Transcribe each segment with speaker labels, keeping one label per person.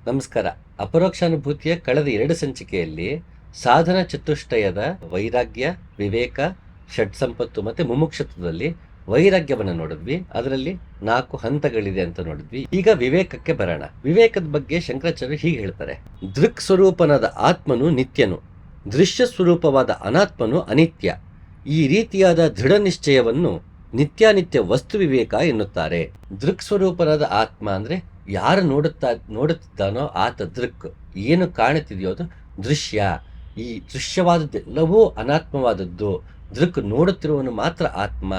Speaker 1: ನಮಸ್ಕಾರ. ಅಪರೋಕ್ಷಾನುಭೂತಿಯ ಕಳೆದ 2 ಸಂಚಿಕೆಯಲ್ಲಿ ಸಾಧನ ಚತುಷ್ಟಯದ ವೈರಾಗ್ಯ, ವಿವೇಕ, ಷಡ್ಸಂಪತ್ತು ಮತ್ತೆ ಮುಮುಕ್ಷತ್ವದಲ್ಲಿ ವೈರಾಗ್ಯವನ್ನು ನೋಡಿದ್ವಿ. ಅದರಲ್ಲಿ 4 ಹಂತಗಳಿದೆ ಅಂತ ನೋಡಿದ್ವಿ. ಈಗ ವಿವೇಕಕ್ಕೆ ಬರೋಣ. ವಿವೇಕದ ಬಗ್ಗೆ ಶಂಕರಾಚಾರ್ಯರು ಹೀಗೆ ಹೇಳ್ತಾರೆ: ದೃಕ್ ಸ್ವರೂಪನಾದ ಆತ್ಮನು ನಿತ್ಯನು, ದೃಶ್ಯ ಸ್ವರೂಪವಾದ ಅನಾತ್ಮನು ಅನಿತ್ಯ. ಈ ರೀತಿಯಾದ ದೃಢ ನಿಶ್ಚಯವನ್ನು ನಿತ್ಯಾನಿತ್ಯ ವಸ್ತು ವಿವೇಕ ಎನ್ನುತ್ತಾರೆ. ದೃಕ್ ಸ್ವರೂಪನಾದ ಆತ್ಮ ಅಂದ್ರೆ ಯಾರು ನೋಡುತ್ತಿದ್ದಾನೋ ಆತ ದೃಕ್. ಏನು ಕಾಣುತ್ತಿದೆಯೋ ಅದು ದೃಶ್ಯ. ಈ ದೃಶ್ಯವಾದದ್ದೆಲ್ಲವೂ ಅನಾತ್ಮವಾದದ್ದು. ದೃಕ್ ನೋಡುತ್ತಿರುವವನು ಮಾತ್ರ ಆತ್ಮ.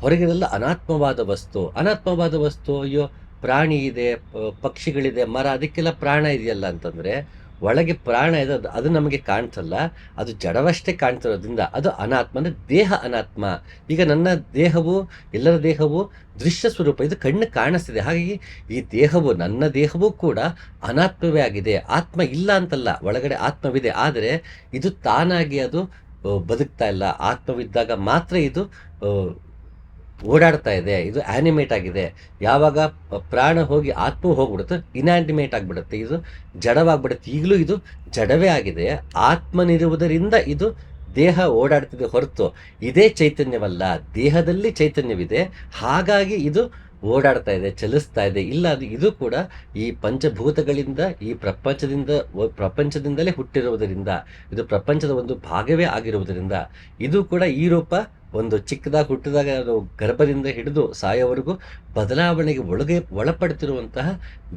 Speaker 1: ಹೊರಗಿನೆಲ್ಲ ಅನಾತ್ಮವಾದ ವಸ್ತು. ಅನಾತ್ಮವಾದ ವಸ್ತು, ಅಯ್ಯೋ ಪ್ರಾಣಿ ಇದೆ, ಪಕ್ಷಿಗಳಿದೆ, ಮರ, ಅದಕ್ಕೆಲ್ಲ ಪ್ರಾಣ ಇದೆಯಲ್ಲ ಅಂತಂದ್ರೆ ಒಳಗೆ ಪ್ರಾಣ ಇದೆ, ಅದು ನಮಗೆ ಕಾಣ್ಸಲ್ಲ. ಅದು ಜಡವಷ್ಟೇ ಕಾಣ್ತಿರೋದ್ರಿಂದ ಅದು ಅನಾತ್ಮ, ಅಂದ್ರೆ ದೇಹ ಅನಾತ್ಮ. ಈಗ ನನ್ನ ದೇಹವು, ಎಲ್ಲರ ದೇಹವು ದೃಶ್ಯ ಸ್ವರೂಪ, ಇದು ಕಣ್ಣು ಕಾಣಿಸ್ತಿದೆ. ಹಾಗಾಗಿ ಈ ದೇಹವು, ನನ್ನ ದೇಹವೂ ಕೂಡ ಅನಾತ್ಮವೇ ಆಗಿದೆ. ಆತ್ಮ ಇಲ್ಲ ಅಂತಲ್ಲ, ಒಳಗಡೆ ಆತ್ಮವಿದೆ. ಆದರೆ ಇದು ತಾನಾಗಿ ಅದು ಬದುಕ್ತಾ ಇಲ್ಲ. ಆತ್ಮವಿದ್ದಾಗ ಮಾತ್ರ ಇದು ಓಡಾಡ್ತಾ ಇದೆ, ಇದು ಆನಿಮೇಟ್ ಆಗಿದೆ. ಯಾವಾಗ ಪ್ರಾಣ ಹೋಗಿ ಆತ್ಮ ಹೋಗ್ಬಿಡುತ್ತೆ, ಇನ್ಯಾನಿಮೇಟ್ ಆಗಿಬಿಡುತ್ತೆ, ಇದು ಜಡವಾಗ್ಬಿಡುತ್ತೆ. ಈಗಲೂ ಇದು ಜಡವೇ ಆಗಿದೆ. ಆತ್ಮನಿರುವುದರಿಂದ ಇದು ದೇಹ ಓಡಾಡ್ತಿದೆ ಹೊರತು ಇದೇ ಚೈತನ್ಯವಲ್ಲ. ದೇಹದಲ್ಲಿ ಚೈತನ್ಯವಿದೆ, ಹಾಗಾಗಿ ಇದು ಓಡಾಡ್ತಾ ಇದೆ, ಚಲಿಸ್ತಾ ಇದೆ. ಇಲ್ಲ, ಇದು ಕೂಡ ಈ ಪಂಚಭೂತಗಳಿಂದ, ಈ ಪ್ರಪಂಚದಿಂದಲೇ ಹುಟ್ಟಿರುವುದರಿಂದ, ಇದು ಪ್ರಪಂಚದ ಒಂದು ಭಾಗವೇ ಆಗಿರುವುದರಿಂದ, ಇದು ಕೂಡ ಈ ರೂಪ ಒಂದು ಚಿಕ್ಕದಾಗಿ ಹುಟ್ಟಿದಾಗ ಗರ್ಭದಿಂದ ಹಿಡಿದು ಸಾಯೋವರೆಗೂ ಬದಲಾವಣೆಗೆ ಒಳಪಡ್ತಿರುವಂತಹ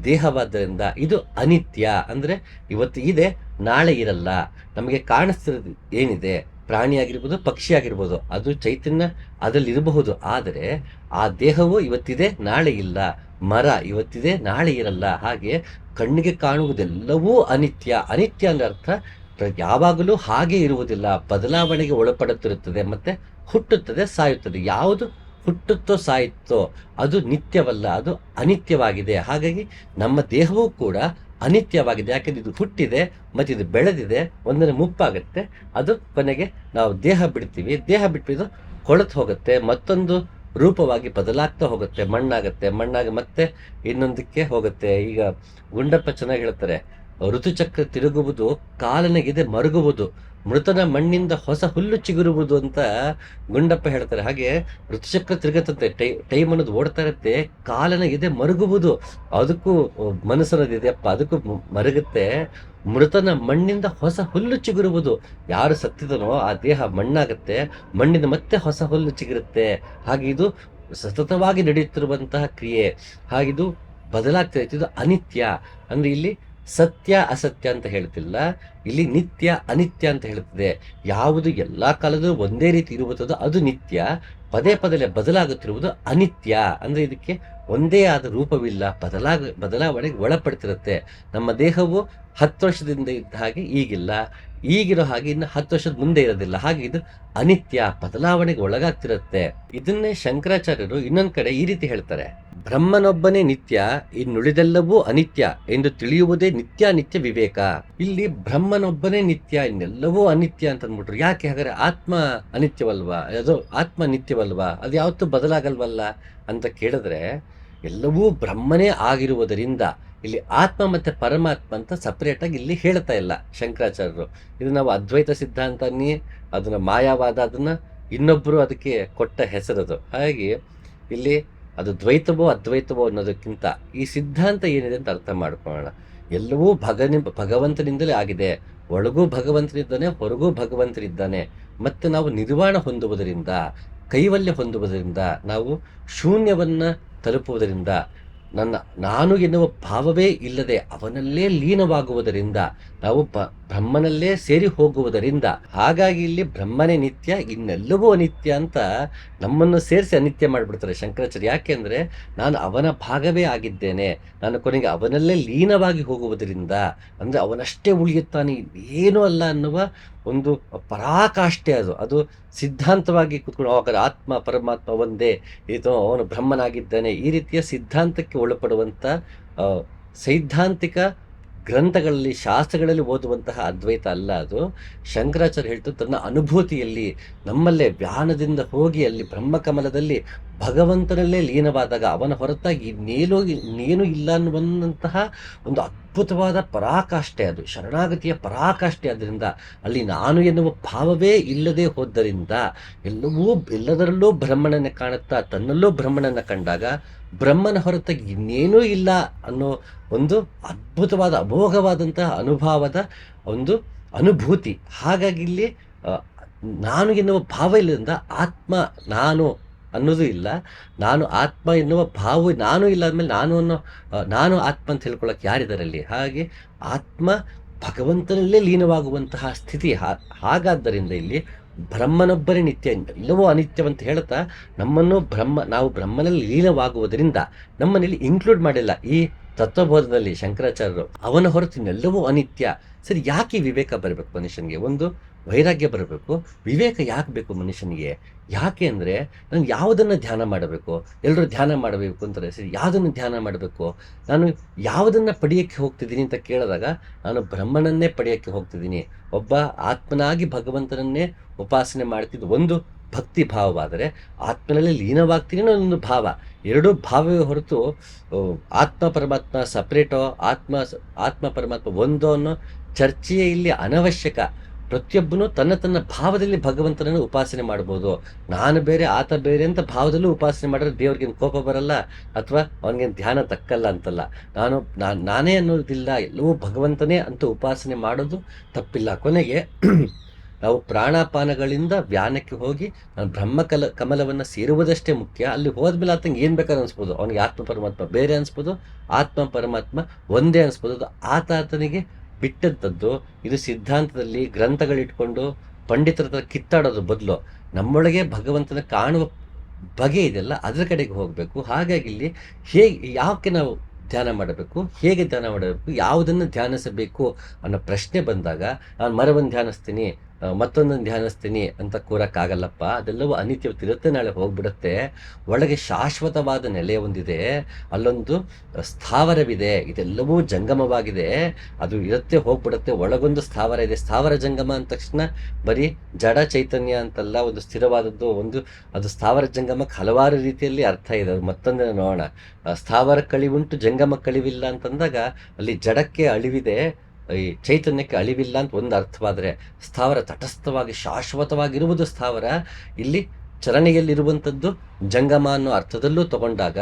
Speaker 1: ದೇಹವಾದ್ದರಿಂದ ಇದು ಅನಿತ್ಯ. ಅಂದ್ರೆ ಇವತ್ತು ಇದೆ, ನಾಳೆ ಇರಲ್ಲ. ನಮಗೆ ಕಾಣಿಸ್ತಿರೋದು ಏನಿದೆ, ಪ್ರಾಣಿ ಆಗಿರ್ಬೋದು, ಪಕ್ಷಿ ಆಗಿರ್ಬೋದು, ಅದು ಚೈತನ್ಯ ಅದರಲ್ಲಿ ಇರಬಹುದು. ಆದರೆ ಆ ದೇಹವು ಇವತ್ತಿದೆ, ನಾಳೆ ಇಲ್ಲ. ಮರ ಇವತ್ತಿದೆ, ನಾಳೆ ಇರಲ್ಲ. ಹಾಗೆ ಕಣ್ಣಿಗೆ ಕಾಣುವುದೆಲ್ಲವೂ ಅನಿತ್ಯ. ಅನಿತ್ಯ ಅಂದ್ರೆ ಅರ್ಥ ಯಾವಾಗಲೂ ಹಾಗೆ ಇರುವುದಿಲ್ಲ, ಬದಲಾವಣೆಗೆ ಒಳಪಡುತ್ತಿರುತ್ತದೆ, ಮತ್ತೆ ಹುಟ್ಟುತ್ತದೆ, ಸಾಯುತ್ತದೆ. ಯಾವುದು ಹುಟ್ಟುತ್ತೋ ಸಾಯುತ್ತೋ ಅದು ನಿತ್ಯವಲ್ಲ, ಅದು ಅನಿತ್ಯವಾಗಿದೆ. ಹಾಗಾಗಿ ನಮ್ಮ ದೇಹವೂ ಕೂಡ ಅನಿತ್ಯವಾಗಿದೆ. ಯಾಕೆಂದ್ರೆ ಇದು ಹುಟ್ಟಿದೆ ಮತ್ತು ಇದು ಬೆಳೆದಿದೆ, ಒಂದನೇ ಮುಪ್ಪಾಗುತ್ತೆ, ಅದು ಕೊನೆಗೆ ನಾವು ದೇಹ ಬಿಡ್ತೀವಿ. ದೇಹ ಬಿಟ್ಟು ಕೊಳತು ಹೋಗುತ್ತೆ, ಮತ್ತೊಂದು ರೂಪವಾಗಿ ಬದಲಾಗ್ತಾ ಹೋಗುತ್ತೆ, ಮಣ್ಣಾಗುತ್ತೆ, ಮಣ್ಣಾಗಿ ಮತ್ತೆ ಇನ್ನೊಂದಕ್ಕೆ ಹೋಗುತ್ತೆ. ಈಗ ಗುಂಡಪ್ಪ ಚೆನ್ನಾಗಿ ಹೇಳ್ತಾರೆ, ಋತುಚಕ್ರ ತಿರುಗುವುದು, ಕಾಲನೆಗಿದೆ ಮರುಗುವುದು, ಮೃತನ ಮಣ್ಣಿಂದ ಹೊಸ ಹುಲ್ಲು ಚಿಗುರುವುದು ಅಂತ ಗುಂಡಪ್ಪ ಹೇಳ್ತಾರೆ. ಹಾಗೆ ಋತುಚಕ್ರ ತಿರುಗತ್ತೆ, ಟೈಮ್ ಅನ್ನೋದು ಓಡ್ತಾ ಇರುತ್ತೆ, ಕಾಲನೆಗಿದೆ ಮರುಗುವುದು, ಅದಕ್ಕೂ ಮನಸ್ಸನ್ನೋದಿದೆಯಪ್ಪ, ಅದಕ್ಕೂ ಮರುಗುತ್ತೆ. ಮೃತನ ಮಣ್ಣಿಂದ ಹೊಸ ಹುಲ್ಲು ಚಿಗುರುವುದು, ಯಾರು ಸತ್ತಿದನೋ ಆ ದೇಹ ಮಣ್ಣಾಗತ್ತೆ, ಮಣ್ಣಿಂದ ಮತ್ತೆ ಹೊಸ ಹುಲ್ಲು ಚಿಗುರುತ್ತೆ. ಹಾಗೆ ಇದು ಸತತವಾಗಿ ನಡೆಯುತ್ತಿರುವಂತಹ ಕ್ರಿಯೆ. ಹಾಗಿದು ಬದಲಾಗ್ತಿರುತ್ತೆ, ಇದು ಅನಿತ್ಯ. ಅಂದ್ರೆ ಇಲ್ಲಿ ಸತ್ಯ ಅಸತ್ಯ ಅಂತ ಹೇಳ್ತಿಲ್ಲ, ಇಲ್ಲಿ ನಿತ್ಯ ಅನಿತ್ಯ ಅಂತ ಹೇಳ್ತಿದೆ. ಯಾವುದು ಎಲ್ಲಾ ಕಾಲದಲ್ಲೂ ಒಂದೇ ರೀತಿ ಇರುವುದು ಅದು ನಿತ್ಯ, ಪದೇ ಪದೇ ಬದಲಾಗುತ್ತಿರುವುದು ಅನಿತ್ಯ. ಅಂದ್ರೆ ಇದಕ್ಕೆ ಒಂದೇ ಆದ ರೂಪವಿಲ್ಲ, ಬದಲಾವಣೆಗೆ ಒಳಪಡ್ತಿರುತ್ತೆ. ನಮ್ಮ ದೇಹವು 10 ವರ್ಷದಿಂದ ಇದ್ದ ಹಾಗೆ ಈಗಿಲ್ಲ, ಈಗಿರೋ ಹಾಗೆ ಇನ್ನು 10 ವರ್ಷದ ಮುಂದೆ ಇರೋದಿಲ್ಲ. ಹಾಗೆ ಇದು ಅನಿತ್ಯ, ಬದಲಾವಣೆಗೆ ಒಳಗಾಗ್ತಿರುತ್ತೆ. ಇದನ್ನೇ ಶಂಕರಾಚಾರ್ಯರು ಇನ್ನೊಂದ್ ಕಡೆ ಈ ರೀತಿ ಹೇಳ್ತಾರೆ: ಬ್ರಹ್ಮನೊಬ್ಬನೇ ನಿತ್ಯ, ಇನ್ನುಳಿದೆಲ್ಲವೂ ಅನಿತ್ಯ ಎಂದು ತಿಳಿಯುವುದೇ ನಿತ್ಯಾನಿತ್ಯ ವಿವೇಕ. ಇಲ್ಲಿ ಬ್ರಹ್ಮನೊಬ್ಬನೇ ನಿತ್ಯ, ಇನ್ನೆಲ್ಲವೂ ಅನಿತ್ಯ ಅಂತ ಅಂದ್ಬಿಟ್ರು. ಯಾಕೆ ಹಾಗಾದ್ರೆ? ಆತ್ಮ ಅನಿತ್ಯವಲ್ವಾ? ಅದು ಆತ್ಮ ನಿತ್ಯವಲ್ವಾ? ಅದು ಯಾವತ್ತೂ ಬದಲಾಗಲ್ವಲ್ಲ ಅಂತ ಕೇಳಿದ್ರೆ, ಎಲ್ಲವೂ ಬ್ರಹ್ಮನೇ ಆಗಿರುವುದರಿಂದ ಇಲ್ಲಿ ಆತ್ಮ ಮತ್ತೆ ಪರಮಾತ್ಮ ಅಂತ ಸಪರೇಟ್ ಆಗಿ ಇಲ್ಲಿ ಹೇಳ್ತಾ ಇಲ್ಲ ಶಂಕರಾಚಾರ್ಯರು. ಇದು ನಾವು ಅದ್ವೈತ ಸಿದ್ಧಾಂತನೇ, ಅದನ್ನ ಮಾಯಾವಾದ, ಅದನ್ನ ಇನ್ನೊಬ್ರು ಅದಕ್ಕೆ ಕೊಟ್ಟ ಹೆಸರದು. ಹಾಗೆ ಇಲ್ಲಿ ಅದು ದ್ವೈತವೋ ಅದ್ವೈತವೋ ಅನ್ನೋದಕ್ಕಿಂತ ಈ ಸಿದ್ಧಾಂತ ಏನಿದೆ ಅಂತ ಅರ್ಥ ಮಾಡ್ಕೊಳ್ಳೋಣ. ಎಲ್ಲವೂ ಭಗವಂತನಿಂದಲೇ ಆಗಿದೆ. ಒಳಗೂ ಭಗವಂತನಿದ್ದಾನೆ, ಹೊರಗೂ ಭಗವಂತನಿದ್ದಾನೆ. ಮತ್ತೆ ನಾವು ನಿರ್ವಾಣ ಹೊಂದುವುದರಿಂದ, ಕೈವಲ್ಯ ಹೊಂದುವುದರಿಂದ, ನಾವು ಶೂನ್ಯವನ್ನ ತಲುಪುವುದರಿಂದ, ನಾನು ಎನ್ನುವ ಭಾವವೇ ಇಲ್ಲದೆ ಅವನಲ್ಲೇ ಲೀನವಾಗುವುದರಿಂದ, ನಾವು ಬ್ರಹ್ಮನಲ್ಲೇ ಸೇರಿ ಹೋಗುವುದರಿಂದ, ಹಾಗಾಗಿ ಇಲ್ಲಿ ಬ್ರಹ್ಮನೇ ನಿತ್ಯ, ಇನ್ನೆಲ್ಲವೂ ಅನಿತ್ಯ ಅಂತ ನಮ್ಮನ್ನು ಸೇರಿಸಿ ಅನಿತ್ಯ ಮಾಡಿಬಿಡ್ತಾರೆ ಶಂಕರಾಚಾರ್ಯ. ಯಾಕೆಂದ್ರೆ ನಾನು ಅವನ ಭಾಗವೇ ಆಗಿದ್ದೇನೆ, ನಾನು ಕೊನೆಗೆ ಅವನಲ್ಲೇ ಲೀನವಾಗಿ ಹೋಗುವುದರಿಂದ, ಅಂದ್ರೆ ಅವನಷ್ಟೇ ಉಳಿಯುತ್ತಾನೆ, ಏನೂ ಅಲ್ಲ ಅನ್ನುವ ಒಂದು ಪರಾಕಾಷ್ಠೆ. ಅದು ಸಿದ್ಧಾಂತವಾಗಿ ಕೂತ್ಕೊಂಡು ಅವಾಗ ಆತ್ಮ ಪರಮಾತ್ಮ ಒಂದೇ, ಇದು ಅವನು ಬ್ರಹ್ಮನಾಗಿದ್ದಾನೆ, ಈ ರೀತಿಯ ಸಿದ್ಧಾಂತಕ್ಕೆ ಒಳಪಡುವಂಥ ಸೈದ್ಧಾಂತಿಕ ಗ್ರಂಥಗಳಲ್ಲಿ, ಶಾಸ್ತ್ರಗಳಲ್ಲಿ ಓದುವಂತಹ ಅದ್ವೈತ ಅಲ್ಲ ಅದು. ಶಂಕರಾಚಾರ್ಯ ಹೇಳ್ತು, ತನ್ನ ಅನುಭೂತಿಯಲ್ಲಿ ನಮ್ಮಲ್ಲೇ ವ್ಯಾನದಿಂದ ಹೋಗಿ ಅಲ್ಲಿ ಬ್ರಹ್ಮಕಮಲದಲ್ಲಿ ಭಗವಂತನಲ್ಲೇ ಲೀನವಾದಾಗ ಅವನ ಹೊರತಾಗಿ ಇನ್ನೇನು ಇಲ್ಲ ಅನ್ನುವಂತಹ ಒಂದು ಅದ್ಭುತವಾದ ಪರಾಕಾಷ್ಠೆ, ಅದು ಶರಣಾಗತಿಯ ಪರಾಕಾಷ್ಠೆ. ಅದರಿಂದ ಅಲ್ಲಿ ನಾನು ಎನ್ನುವ ಭಾವವೇ ಇಲ್ಲದೆ ಹೋದ್ದರಿಂದ ಎಲ್ಲದರಲ್ಲೂ ಬ್ರಹ್ಮನನ್ನು ಕಾಣುತ್ತಾ ತನ್ನಲ್ಲೂ ಬ್ರಹ್ಮನನ್ನು ಕಂಡಾಗ ಬ್ರಹ್ಮನ ಹೊರತಾಗಿ ಇನ್ನೇನೂ ಇಲ್ಲ ಅನ್ನೋ ಒಂದು ಅದ್ಭುತವಾದ ಅಮೋಘವಾದಂತಹ ಅನುಭವದ ಒಂದು ಅನುಭೂತಿ. ಹಾಗಾಗಿ ಇಲ್ಲಿ ನಾನು ಎನ್ನುವ ಭಾವ ಇಲ್ಲದಿಂದ ಆತ್ಮ ನಾನು ಅನ್ನೋದು ಇಲ್ಲ. ನಾನು ಆತ್ಮ ಎನ್ನುವ ಭಾವ ನಾನು ಇಲ್ಲ ಅಂದಮೇಲೆ ನಾನು ಆತ್ಮ ಅಂತ ಹೇಳ್ಕೊಳ್ಳೋಕೆ ಯಾರಿದಾರಲ್ಲಿ? ಹಾಗೆ ಆತ್ಮ ಭಗವಂತನಲ್ಲೇ ಲೀನವಾಗುವಂತಹ ಸ್ಥಿತಿ. ಹಾಗಾದ್ದರಿಂದ ಇಲ್ಲಿ ಬ್ರಹ್ಮನೊಬ್ಬರೇ ನಿತ್ಯ, ಎಲ್ಲವೂ ಅನಿತ್ಯವಂತ ಹೇಳ್ತಾ ನಾವು ಬ್ರಹ್ಮನಲ್ಲಿ ಲೀನವಾಗುವುದರಿಂದ ನಮ್ಮನಲ್ಲಿ ಇನ್ಕ್ಲೂಡ್ ಮಾಡಿಲ್ಲ ಈ ತತ್ವಬೋಧದಲ್ಲಿ ಶಂಕರಾಚಾರ್ಯರು. ಅವನ ಹೊರತು ಎಲ್ಲವೂ ಅನಿತ್ಯ. ಸರಿ, ಯಾಕೆ ವಿವೇಕ ಬರಬೇಕು ಮನುಷ್ಯನಿಗೆ? ಒಂದು ವೈರಾಗ್ಯ ಬರಬೇಕು. ವಿವೇಕ ಯಾಕೆ ಬೇಕು ಮನುಷ್ಯನಿಗೆ? ಯಾಕೆ ಅಂದರೆ ನಾನು ಯಾವುದನ್ನು ಧ್ಯಾನ ಮಾಡಬೇಕು? ಎಲ್ಲರೂ ಧ್ಯಾನ ಮಾಡಬೇಕು ಅಂತಾರೆ. ಸರಿ, ಯಾವುದನ್ನು ಧ್ಯಾನ ಮಾಡಬೇಕು? ನಾನು ಯಾವುದನ್ನು ಪಡೆಯೋಕ್ಕೆ ಹೋಗ್ತಿದ್ದೀನಿ ಅಂತ ಕೇಳಿದಾಗ ನಾನು ಬ್ರಹ್ಮನನ್ನೇ ಪಡೆಯೋಕ್ಕೆ ಹೋಗ್ತಿದ್ದೀನಿ. ಒಬ್ಬ ಆತ್ಮನಾಗಿ ಭಗವಂತನನ್ನೇ ಉಪಾಸನೆ ಮಾಡ್ತಿದ್ದು ಒಂದು ಭಕ್ತಿ ಭಾವವಾದರೆ, ಆತ್ಮನಲ್ಲಿ ಲೀನವಾಗ್ತೀನಿ ಅನ್ನೋ ಭಾವ. ಎರಡೂ ಭಾವವೇ ಹೊರತು ಆತ್ಮ ಪರಮಾತ್ಮ ಸಪ್ರೇಟೋ ಆತ್ಮ ಪರಮಾತ್ಮ ಒಂದೋ ಅನ್ನೋ ಚರ್ಚೆಯೇ ಇಲ್ಲಿ ಅನವಶ್ಯಕ. ಪ್ರತಿಯೊಬ್ಬನು ತನ್ನ ಭಾವದಲ್ಲಿ ಭಗವಂತನನ್ನು ಉಪಾಸನೆ ಮಾಡ್ಬೋದು. ನಾನು ಬೇರೆ ಆತ ಬೇರೆ ಅಂತ ಭಾವದಲ್ಲೂ ಉಪಾಸನೆ ಮಾಡಿದ್ರೆ ದೇವ್ರಿಗೇನು ಕೋಪ ಬರಲ್ಲ, ಅಥವಾ ಅವನಿಗೇನು ಧ್ಯಾನ ತಕ್ಕಲ್ಲ ಅಂತಲ್ಲ. ನಾನೇ ಅನ್ನೋದಿಲ್ಲ, ಎಲ್ಲವೂ ಭಗವಂತನೇ ಅಂತ ಉಪಾಸನೆ ಮಾಡೋದು ತಪ್ಪಿಲ್ಲ. ಕೊನೆಗೆ ನಾವು ಪ್ರಾಣಾಪಾನಗಳಿಂದ ವ್ಯಾನಕ್ಕೆ ಹೋಗಿ ನಾನು ಕಮಲವನ್ನು ಸೇರುವುದಷ್ಟೇ ಮುಖ್ಯ. ಅಲ್ಲಿ ಹೋದ್ಮೇಲೆ ಆತಂಗೆ ಏನು ಬೇಕಾದ್ರೆ ಅನಿಸ್ಬೋದು. ಅವನಿಗೆ ಆತ್ಮ ಪರಮಾತ್ಮ ಬೇರೆ ಅನಿಸ್ಬೋದು, ಆತ್ಮ ಪರಮಾತ್ಮ ಒಂದೇ ಅನಿಸ್ಬೋದು. ಅದು ಆತನಿಗೆ ಬಿಟ್ಟಂಥದ್ದು. ಇದು ಸಿದ್ಧಾಂತದಲ್ಲಿ ಗ್ರಂಥಗಳಿಟ್ಕೊಂಡು ಪಂಡಿತರ ಹತ್ರ ಕಿತ್ತಾಡೋದು ಬದಲು ನಮ್ಮೊಳಗೆ ಭಗವಂತನ ಕಾಣುವ ಬಗೆ ಇದೆಲ್ಲ ಅದರ ಕಡೆಗೆ ಹೋಗಬೇಕು. ಹಾಗಾಗಿ ಇಲ್ಲಿ ಯಾಕೆ ನಾವು ಧ್ಯಾನ ಮಾಡಬೇಕು, ಹೇಗೆ ಧ್ಯಾನ ಮಾಡಬೇಕು, ಯಾವುದನ್ನು ಧ್ಯಾನಿಸಬೇಕು ಅನ್ನೋ ಪ್ರಶ್ನೆ ಬಂದಾಗ ನಾನು ಮರವನ್ನು ಧ್ಯಾನಿಸ್ತೀನಿ, ಮತ್ತೊಂದನ್ನು ಧ್ಯಾನಿಸ್ತೀನಿ ಅಂತ ಕೂರಕ್ಕಾಗಲ್ಲಪ್ಪ. ಅದೆಲ್ಲವೂ ಅನಿತ್ಯವಿರುತ್ತೆ, ನಾಳೆ ಹೋಗ್ಬಿಡುತ್ತೆ. ಒಳಗೆ ಶಾಶ್ವತವಾದ ನೆಲೆ ಒಂದಿದೆ, ಅಲ್ಲೊಂದು ಸ್ಥಾವರವಿದೆ. ಇದೆಲ್ಲವೂ ಜಂಗಮವಾಗಿದೆ. ಅದು ಇರುತ್ತೆ, ಹೋಗ್ಬಿಡುತ್ತೆ. ಒಳಗೊಂದು ಸ್ಥಾವರ ಇದೆ. ಸ್ಥಾವರ ಜಂಗಮ ಅಂದ ತಕ್ಷಣ ಬರೀ ಜಡ ಚೈತನ್ಯ ಅಂತಲ್ಲ, ಒಂದು ಸ್ಥಿರವಾದದ್ದು, ಅದು ಸ್ಥಾವರ ಜಂಗಮಕ್ಕೆ ಹಲವಾರು ರೀತಿಯಲ್ಲಿ ಅರ್ಥ ಇದೆ. ಅದು ಮತ್ತೊಂದಿನ ನೋಡೋಣ. ಸ್ಥಾವರ ಕಳಿವುಂಟು ಜಂಗಮ ಕಳಿವಿಲ್ಲ ಅಂತಂದಾಗ ಅಲ್ಲಿ ಜಡಕ್ಕೆ ಅಳಿವಿದೆ, ಈ ಚೈತನ್ಯಕ್ಕೆ ಅಳಿವಿಲ್ಲ ಅಂತ ಒಂದು ಅರ್ಥವಾದರೆ, ಸ್ಥಾವರ ತಟಸ್ಥವಾಗಿ ಶಾಶ್ವತವಾಗಿರುವುದು ಸ್ಥಾವರ. ಇಲ್ಲಿ ಚಲನೆಯಲ್ಲಿರುವಂಥದ್ದು ಜಂಗಮ ಅನ್ನೋ ಅರ್ಥದಲ್ಲೂ ತಗೊಂಡಾಗ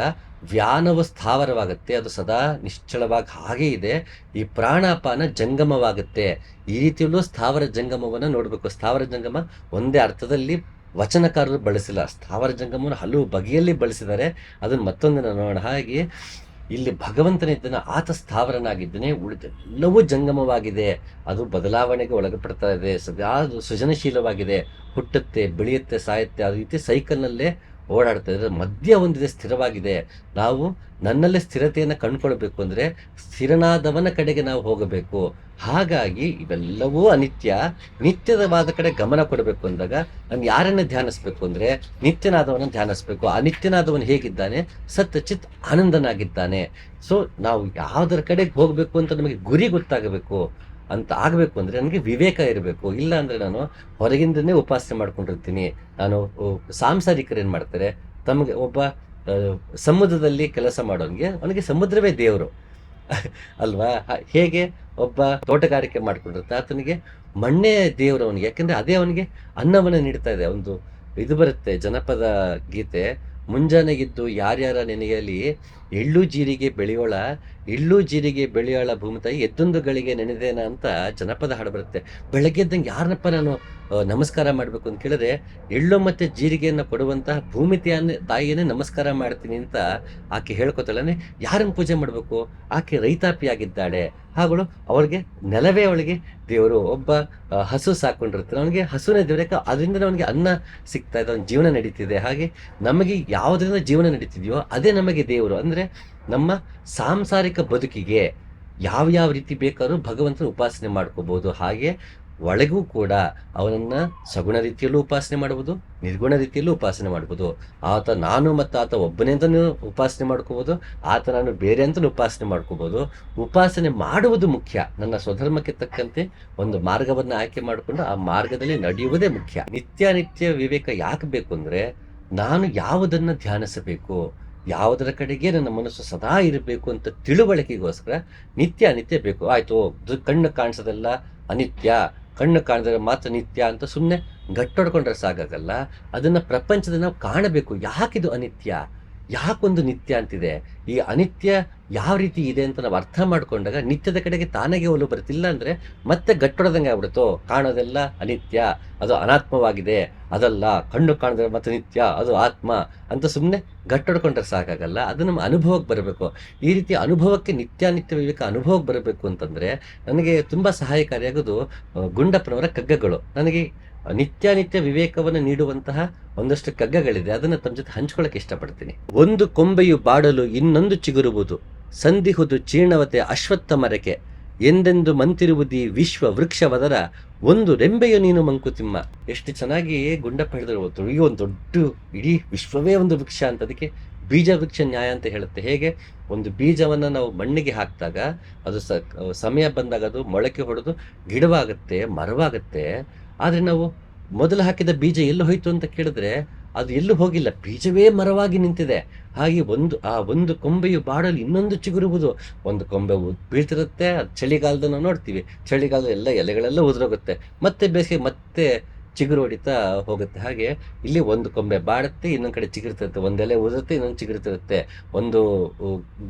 Speaker 1: ವ್ಯಾನವು ಸ್ಥಾವರವಾಗುತ್ತೆ, ಅದು ಸದಾ ನಿಶ್ಚಳವಾಗಿ ಹಾಗೇ ಇದೆ. ಈ ಪ್ರಾಣಾಪಾನ ಜಂಗಮವಾಗುತ್ತೆ. ಈ ರೀತಿಯಲ್ಲೂ ಸ್ಥಾವರ ಜಂಗಮವನ್ನು ನೋಡಬೇಕು. ಸ್ಥಾವರ ಜಂಗಮ ಒಂದೇ ಅರ್ಥದಲ್ಲಿ ವಚನಕಾರರು ಬಳಸಿಲ್ಲ, ಸ್ಥಾವರ ಜಂಗಮವನ್ನು ಹಲವು ಬಗೆಯಲ್ಲಿ ಬಳಸಿದ್ದಾರೆ. ಅದನ್ನು ಮತ್ತೊಂದಿನ ನೋಡೋಣ. ಹಾಗೆ ಇಲ್ಲಿ ಭಗವಂತನಿದ್ದಾನೆ, ಆತ ಸ್ಥಾವರನಾಗಿದ್ದಾನೆ, ಉಳಿದೆಲ್ಲವೂ ಜಂಗಮವಾಗಿದೆ. ಅದು ಬದಲಾವಣೆಗೆ ಒಳಪಡ್ತಾ ಇದೆ, ಸದಾ ಸೃಜನಶೀಲವಾಗಿದೆ, ಹುಟ್ಟುತ್ತೆ, ಬೆಳೆಯುತ್ತೆ, ಸಾಯುತ್ತೆ. ಆ ರೀತಿ ಸೈಕಲ್ನಲ್ಲೇ ಓಡಾಡ್ತಾ ಇದ್ರೆ ಮಧ್ಯ ಒಂದಿದೆ, ಸ್ಥಿರವಾಗಿದೆ. ನಾವು ನನ್ನಲ್ಲೇ ಸ್ಥಿರತೆಯನ್ನು ಕಂಡುಕೊಳ್ಬೇಕು ಅಂದರೆ ಸ್ಥಿರನಾದವನ ಕಡೆಗೆ ನಾವು ಹೋಗಬೇಕು. ಹಾಗಾಗಿ ಇವೆಲ್ಲವೂ ಅನಿತ್ಯ. ನಿತ್ಯವಾದ ಕಡೆ ಗಮನ ಕೊಡಬೇಕು ಅಂದಾಗ ನಾನು ಯಾರನ್ನ ಧ್ಯಾನಿಸ್ಬೇಕು ಅಂದರೆ ನಿತ್ಯನಾದವನ ಧ್ಯಾನಿಸ್ಬೇಕು. ಆ ನಿತ್ಯನಾದವನು ಹೇಗಿದ್ದಾನೆ? ಸತ್ ಚಿತ್ ಆನಂದನಾಗಿದ್ದಾನೆ. ಸೊ ನಾವು ಯಾವುದರ ಕಡೆಗೆ ಹೋಗಬೇಕು ಅಂತ ನಮಗೆ ಗುರಿ ಗೊತ್ತಾಗಬೇಕು ಅಂತ ಆಗಬೇಕು ಅಂದರೆ ನನಗೆ ವಿವೇಕ ಇರಬೇಕು. ಇಲ್ಲ ಅಂದರೆ ನಾನು ಹೊರಗಿಂದನೇ ಉಪಾಸನೆ ಮಾಡ್ಕೊಂಡಿರ್ತೀನಿ. ನಾನು ಸಾಂಸಾರಿಕರು ಏನು ಮಾಡ್ತಾರೆ, ತಮಗೆ ಒಬ್ಬ ಸಮುದ್ರದಲ್ಲಿ ಕೆಲಸ ಮಾಡೋನಿಗೆ ಅವನಿಗೆ ಸಮುದ್ರವೇ ದೇವರು ಅಲ್ವಾ? ಹೇಗೆ ಒಬ್ಬ ತೋಟಗಾರಿಕೆ ಮಾಡ್ಕೊಂಡಿರ್ತಾರೆ, ಆತನಿಗೆ ಮಣ್ಣೇ ದೇವರು ಅವನಿಗೆ. ಯಾಕೆಂದರೆ ಅದೇ ಅವನಿಗೆ ಅನ್ನವನ್ನು ನೀಡ್ತಾ ಇದೆ. ಒಂದು ಇದು ಬರುತ್ತೆ ಜನಪದ ಗೀತೆ, ಮುಂಜಾನೆಗಿದ್ದು ಯಾರ್ಯಾರ ನೆನೆಯಲಿ ಎಳ್ಳು ಜೀರಿಗೆ ಬೆಳೆಯೋಳ ಭೂಮಿ ತಾಯಿ ಎದ್ದೊಂದು ಗಳಿಗೆ ನೆನೆದೇನ ಅಂತ ಜನಪದ ಹಾಡು ಬರುತ್ತೆ. ಬೆಳಗ್ಗೆ ಎದ್ದಂಗೆ ಯಾರನ್ನಪ್ಪ ನಾನು ನಮಸ್ಕಾರ ಮಾಡಬೇಕು ಅಂತ ಕೇಳಿದ್ರೆ ಎಳ್ಳು ಮತ್ತು ಜೀರಿಗೆಯನ್ನು ಕೊಡುವಂತಹ ಭೂಮಿ ತಾಯಿಯನ್ನೇ ನಮಸ್ಕಾರ ಮಾಡ್ತೀನಿ ಅಂತ ಆಕೆ ಹೇಳ್ಕೊತಾಳೆ. ಯಾರನ್ನು ಪೂಜೆ ಮಾಡಬೇಕು? ಆಕೆ ರೈತಾಪಿಯಾಗಿದ್ದಾಳೆ. ಹಾಗಳು ಅವಳಿಗೆ ನೆಲವೇ ಅವಳಿಗೆ ದೇವರು. ಒಬ್ಬ ಹಸು ಸಾಕೊಂಡಿರ್ತಾನೆ, ಅವನಿಗೆ ಹಸುನೇ ದೇವರಕ್ಕೆ, ಅದರಿಂದ ಅವನಿಗೆ ಅನ್ನ ಸಿಗ್ತಾ ಇದೆ, ಅವನ ಜೀವನ ನಡೀತಿದೆ. ಹಾಗೆ ನಮಗೆ ಯಾವುದರಿಂದ ಜೀವನ ನಡೀತಿದೆಯೋ ಅದೇ ನಮಗೆ ದೇವರು. ಅಂದರೆ ನಮ್ಮ ಸಾಂಸಾರಿಕ ಬದುಕಿಗೆ ಯಾವ ರೀತಿ ಬೇಕಾದ್ರೂ ಭಗವಂತನ ಉಪಾಸನೆ ಮಾಡ್ಕೋಬಹುದು. ಹಾಗೆ ಒಳಗೂ ಕೂಡ ಅವನನ್ನು ಸಗುಣ ರೀತಿಯಲ್ಲೂ ಉಪಾಸನೆ ಮಾಡ್ಬೋದು, ನಿರ್ಗುಣ ರೀತಿಯಲ್ಲೂ ಉಪಾಸನೆ ಮಾಡ್ಬೋದು. ಆತ ನಾನು ಮತ್ತು ಆತ ಒಬ್ಬನೇ ಅಂತಲೂ ಉಪಾಸನೆ ಮಾಡ್ಕೋಬೋದು, ಆತ ನಾನು ಬೇರೆ ಅಂತಲೂ ಉಪಾಸನೆ ಮಾಡ್ಕೋಬೋದು. ಉಪಾಸನೆ ಮಾಡುವುದು ಮುಖ್ಯ. ನನ್ನ ಸ್ವಧರ್ಮಕ್ಕೆ ತಕ್ಕಂತೆ ಒಂದು ಮಾರ್ಗವನ್ನು ಆಯ್ಕೆ ಮಾಡಿಕೊಂಡು ಆ ಮಾರ್ಗದಲ್ಲಿ ನಡೆಯುವುದೇ ಮುಖ್ಯ. ನಿತ್ಯ ವಿವೇಕ ಯಾಕೆ ಬೇಕು ಅಂದರೆ ನಾನು ಯಾವುದನ್ನು ಧ್ಯಾನಿಸಬೇಕು, ಯಾವುದರ ಕಡೆಗೆ ನನ್ನ ಮನಸ್ಸು ಸದಾ ಇರಬೇಕು ಅಂತ ತಿಳುವಳಿಕೆಗೋಸ್ಕರ ನಿತ್ಯ ಅನಿತ್ಯ ಬೇಕು. ಆಯಿತು, ಕಣ್ಣು ಕಾಣಿಸೋದೆಲ್ಲ ಅನಿತ್ಯ, ಕಣ್ಣು ಕಾಣಿದ್ರೆ ಮಾತ್ರ ನಿತ್ಯ ಅಂತ ಸುಮ್ಮನೆ ಗಟ್ಟೊಡ್ಕೊಂಡ್ರೆ ಸಾಕಾಗಲ್ಲ. ಅದನ್ನು ಪ್ರಪಂಚದ ನಾವು ಕಾಣಬೇಕು. ಯಾಕಿದು ಅನಿತ್ಯ, ಯಾಕೊಂದು ನಿತ್ಯ ಅಂತಿದೆ, ಈ ಅನಿತ್ಯ ಯಾವ ರೀತಿ ಇದೆ ಅಂತ ನಾವು ಅರ್ಥ ಮಾಡ್ಕೊಂಡಾಗ ನಿತ್ಯದ ಕಡೆಗೆ ತಾನಾಗೆ ಒಲವು ಬರುತ್ತಿಲ್ಲ ಅಂದರೆ ಮತ್ತೆ ಗಟ್ಟೊಡ್ದಂಗೆ ಆಗ್ಬಿಡುತ್ತೋ. ಕಾಣೋದೆಲ್ಲ ಅನಿತ್ಯ, ಅದು ಅನಾತ್ಮವಾಗಿದೆ, ಅದಲ್ಲ, ಕಣ್ಣು ಕಾಣಿದ್ರೆ ಮತ್ತೆ ನಿತ್ಯ, ಅದು ಆತ್ಮ ಅಂತ ಸುಮ್ಮನೆ ಗಟ್ಟೊಡ್ಕೊಂಡ್ರೆ ಸಾಕಾಗಲ್ಲ. ಅದು ನಮ್ಮ ಅನುಭವಕ್ಕೆ ಬರಬೇಕು. ಈ ರೀತಿ ಅನುಭವಕ್ಕೆ ನಿತ್ಯಾನಿತ್ಯ ವಿವೇಕ ಅನುಭವಕ್ಕೆ ಬರಬೇಕು ಅಂತಂದರೆ ನನಗೆ ತುಂಬ ಸಹಾಯಕಾರಿಯಾಗೋದು ಗುಂಡಪ್ಪನವರ ಕಗ್ಗಗಳು. ನನಗೆ ನಿತ್ಯಾನಿತ್ಯ ವಿವೇಕವನ್ನು ನೀಡುವಂತಹ ಒಂದಷ್ಟು ಕಗ್ಗಗಳಿದೆ, ಅದನ್ನು ತಮ್ಮ ಜೊತೆ ಹಂಚ್ಕೊಳ್ಳೋಕೆ ಇಷ್ಟಪಡ್ತೀನಿ. ಒಂದು ಕೊಂಬೆಯು ಬಾಡಲು ಇನ್ನೊಂದು ಚಿಗುರುವುದು, ಸಂಧಿಹುದು ಚೀರ್ಣವತೆ ಅಶ್ವತ್ಥ ಮರಕ್ಕೆ, ಎಂದೆಂದು ಮಂತಿರುವುದಿ ವಿಶ್ವ ವೃಕ್ಷವದರ, ಒಂದು ರೆಂಬೆಯು ನೀನು ಮಂಕುತಿಮ್ಮ. ಎಷ್ಟು ಚೆನ್ನಾಗಿ ಗುಂಡಪ್ಪ ಹೇಳಿದ್ರು. ಈ ಒಂದು ದೊಡ್ಡ ಇಡೀ ವಿಶ್ವವೇ ಒಂದು ವೃಕ್ಷ ಅಂತ, ಅದಕ್ಕೆ ಬೀಜ ವೃಕ್ಷ ನ್ಯಾಯ ಅಂತ ಹೇಳುತ್ತೆ. ಹೇಗೆ ಒಂದು ಬೀಜವನ್ನು ನಾವು ಮಣ್ಣಿಗೆ ಹಾಕಿದಾಗ ಅದು ಸಮಯ ಬಂದಾಗ ಅದು ಮೊಳಕೆ ಹೊಡೆದು ಗಿಡವಾಗುತ್ತೆ, ಮರವಾಗುತ್ತೆ. ಆದರೆ ನಾವು ಮೊದಲು ಹಾಕಿದ ಬೀಜ ಎಲ್ಲಿ ಹೋಯ್ತು ಅಂತ ಕೇಳಿದ್ರೆ ಅದು ಎಲ್ಲೂ ಹೋಗಿಲ್ಲ, ಬೀಜವೇ ಮರವಾಗಿ ನಿಂತಿದೆ. ಹಾಗೆ ಒಂದು ಕೊಂಬೆಯು ಬಾಡಲು ಇನ್ನೊಂದು ಚಿಗುರುವುದು. ಒಂದು ಕೊಂಬೆ ಬೀಳ್ತಿರುತ್ತೆ, ಅದು ಚಳಿಗಾಲದ ನಾವು ನೋಡ್ತೀವಿ, ಚಳಿಗಾಲದ ಎಲ್ಲ ಎಲೆಗಳೆಲ್ಲ ಉದುರೋಗುತ್ತೆ, ಮತ್ತೆ ಬೇಸಿಗೆ ಮತ್ತೆ ಚಿಗುರು ಹೊಡಿತಾ ಹೋಗುತ್ತೆ. ಹಾಗೆ ಇಲ್ಲಿ ಒಂದು ಕೊಂಬೆ ಬಾಡುತ್ತೆ, ಇನ್ನೊಂದು ಕಡೆ ಚಿಗುರ್ತಿರುತ್ತೆ, ಒಂದೆಲೆ ಉದುರುತ್ತೆ, ಇನ್ನೊಂದು ಚಿಗುರ್ತಿರುತ್ತೆ, ಒಂದು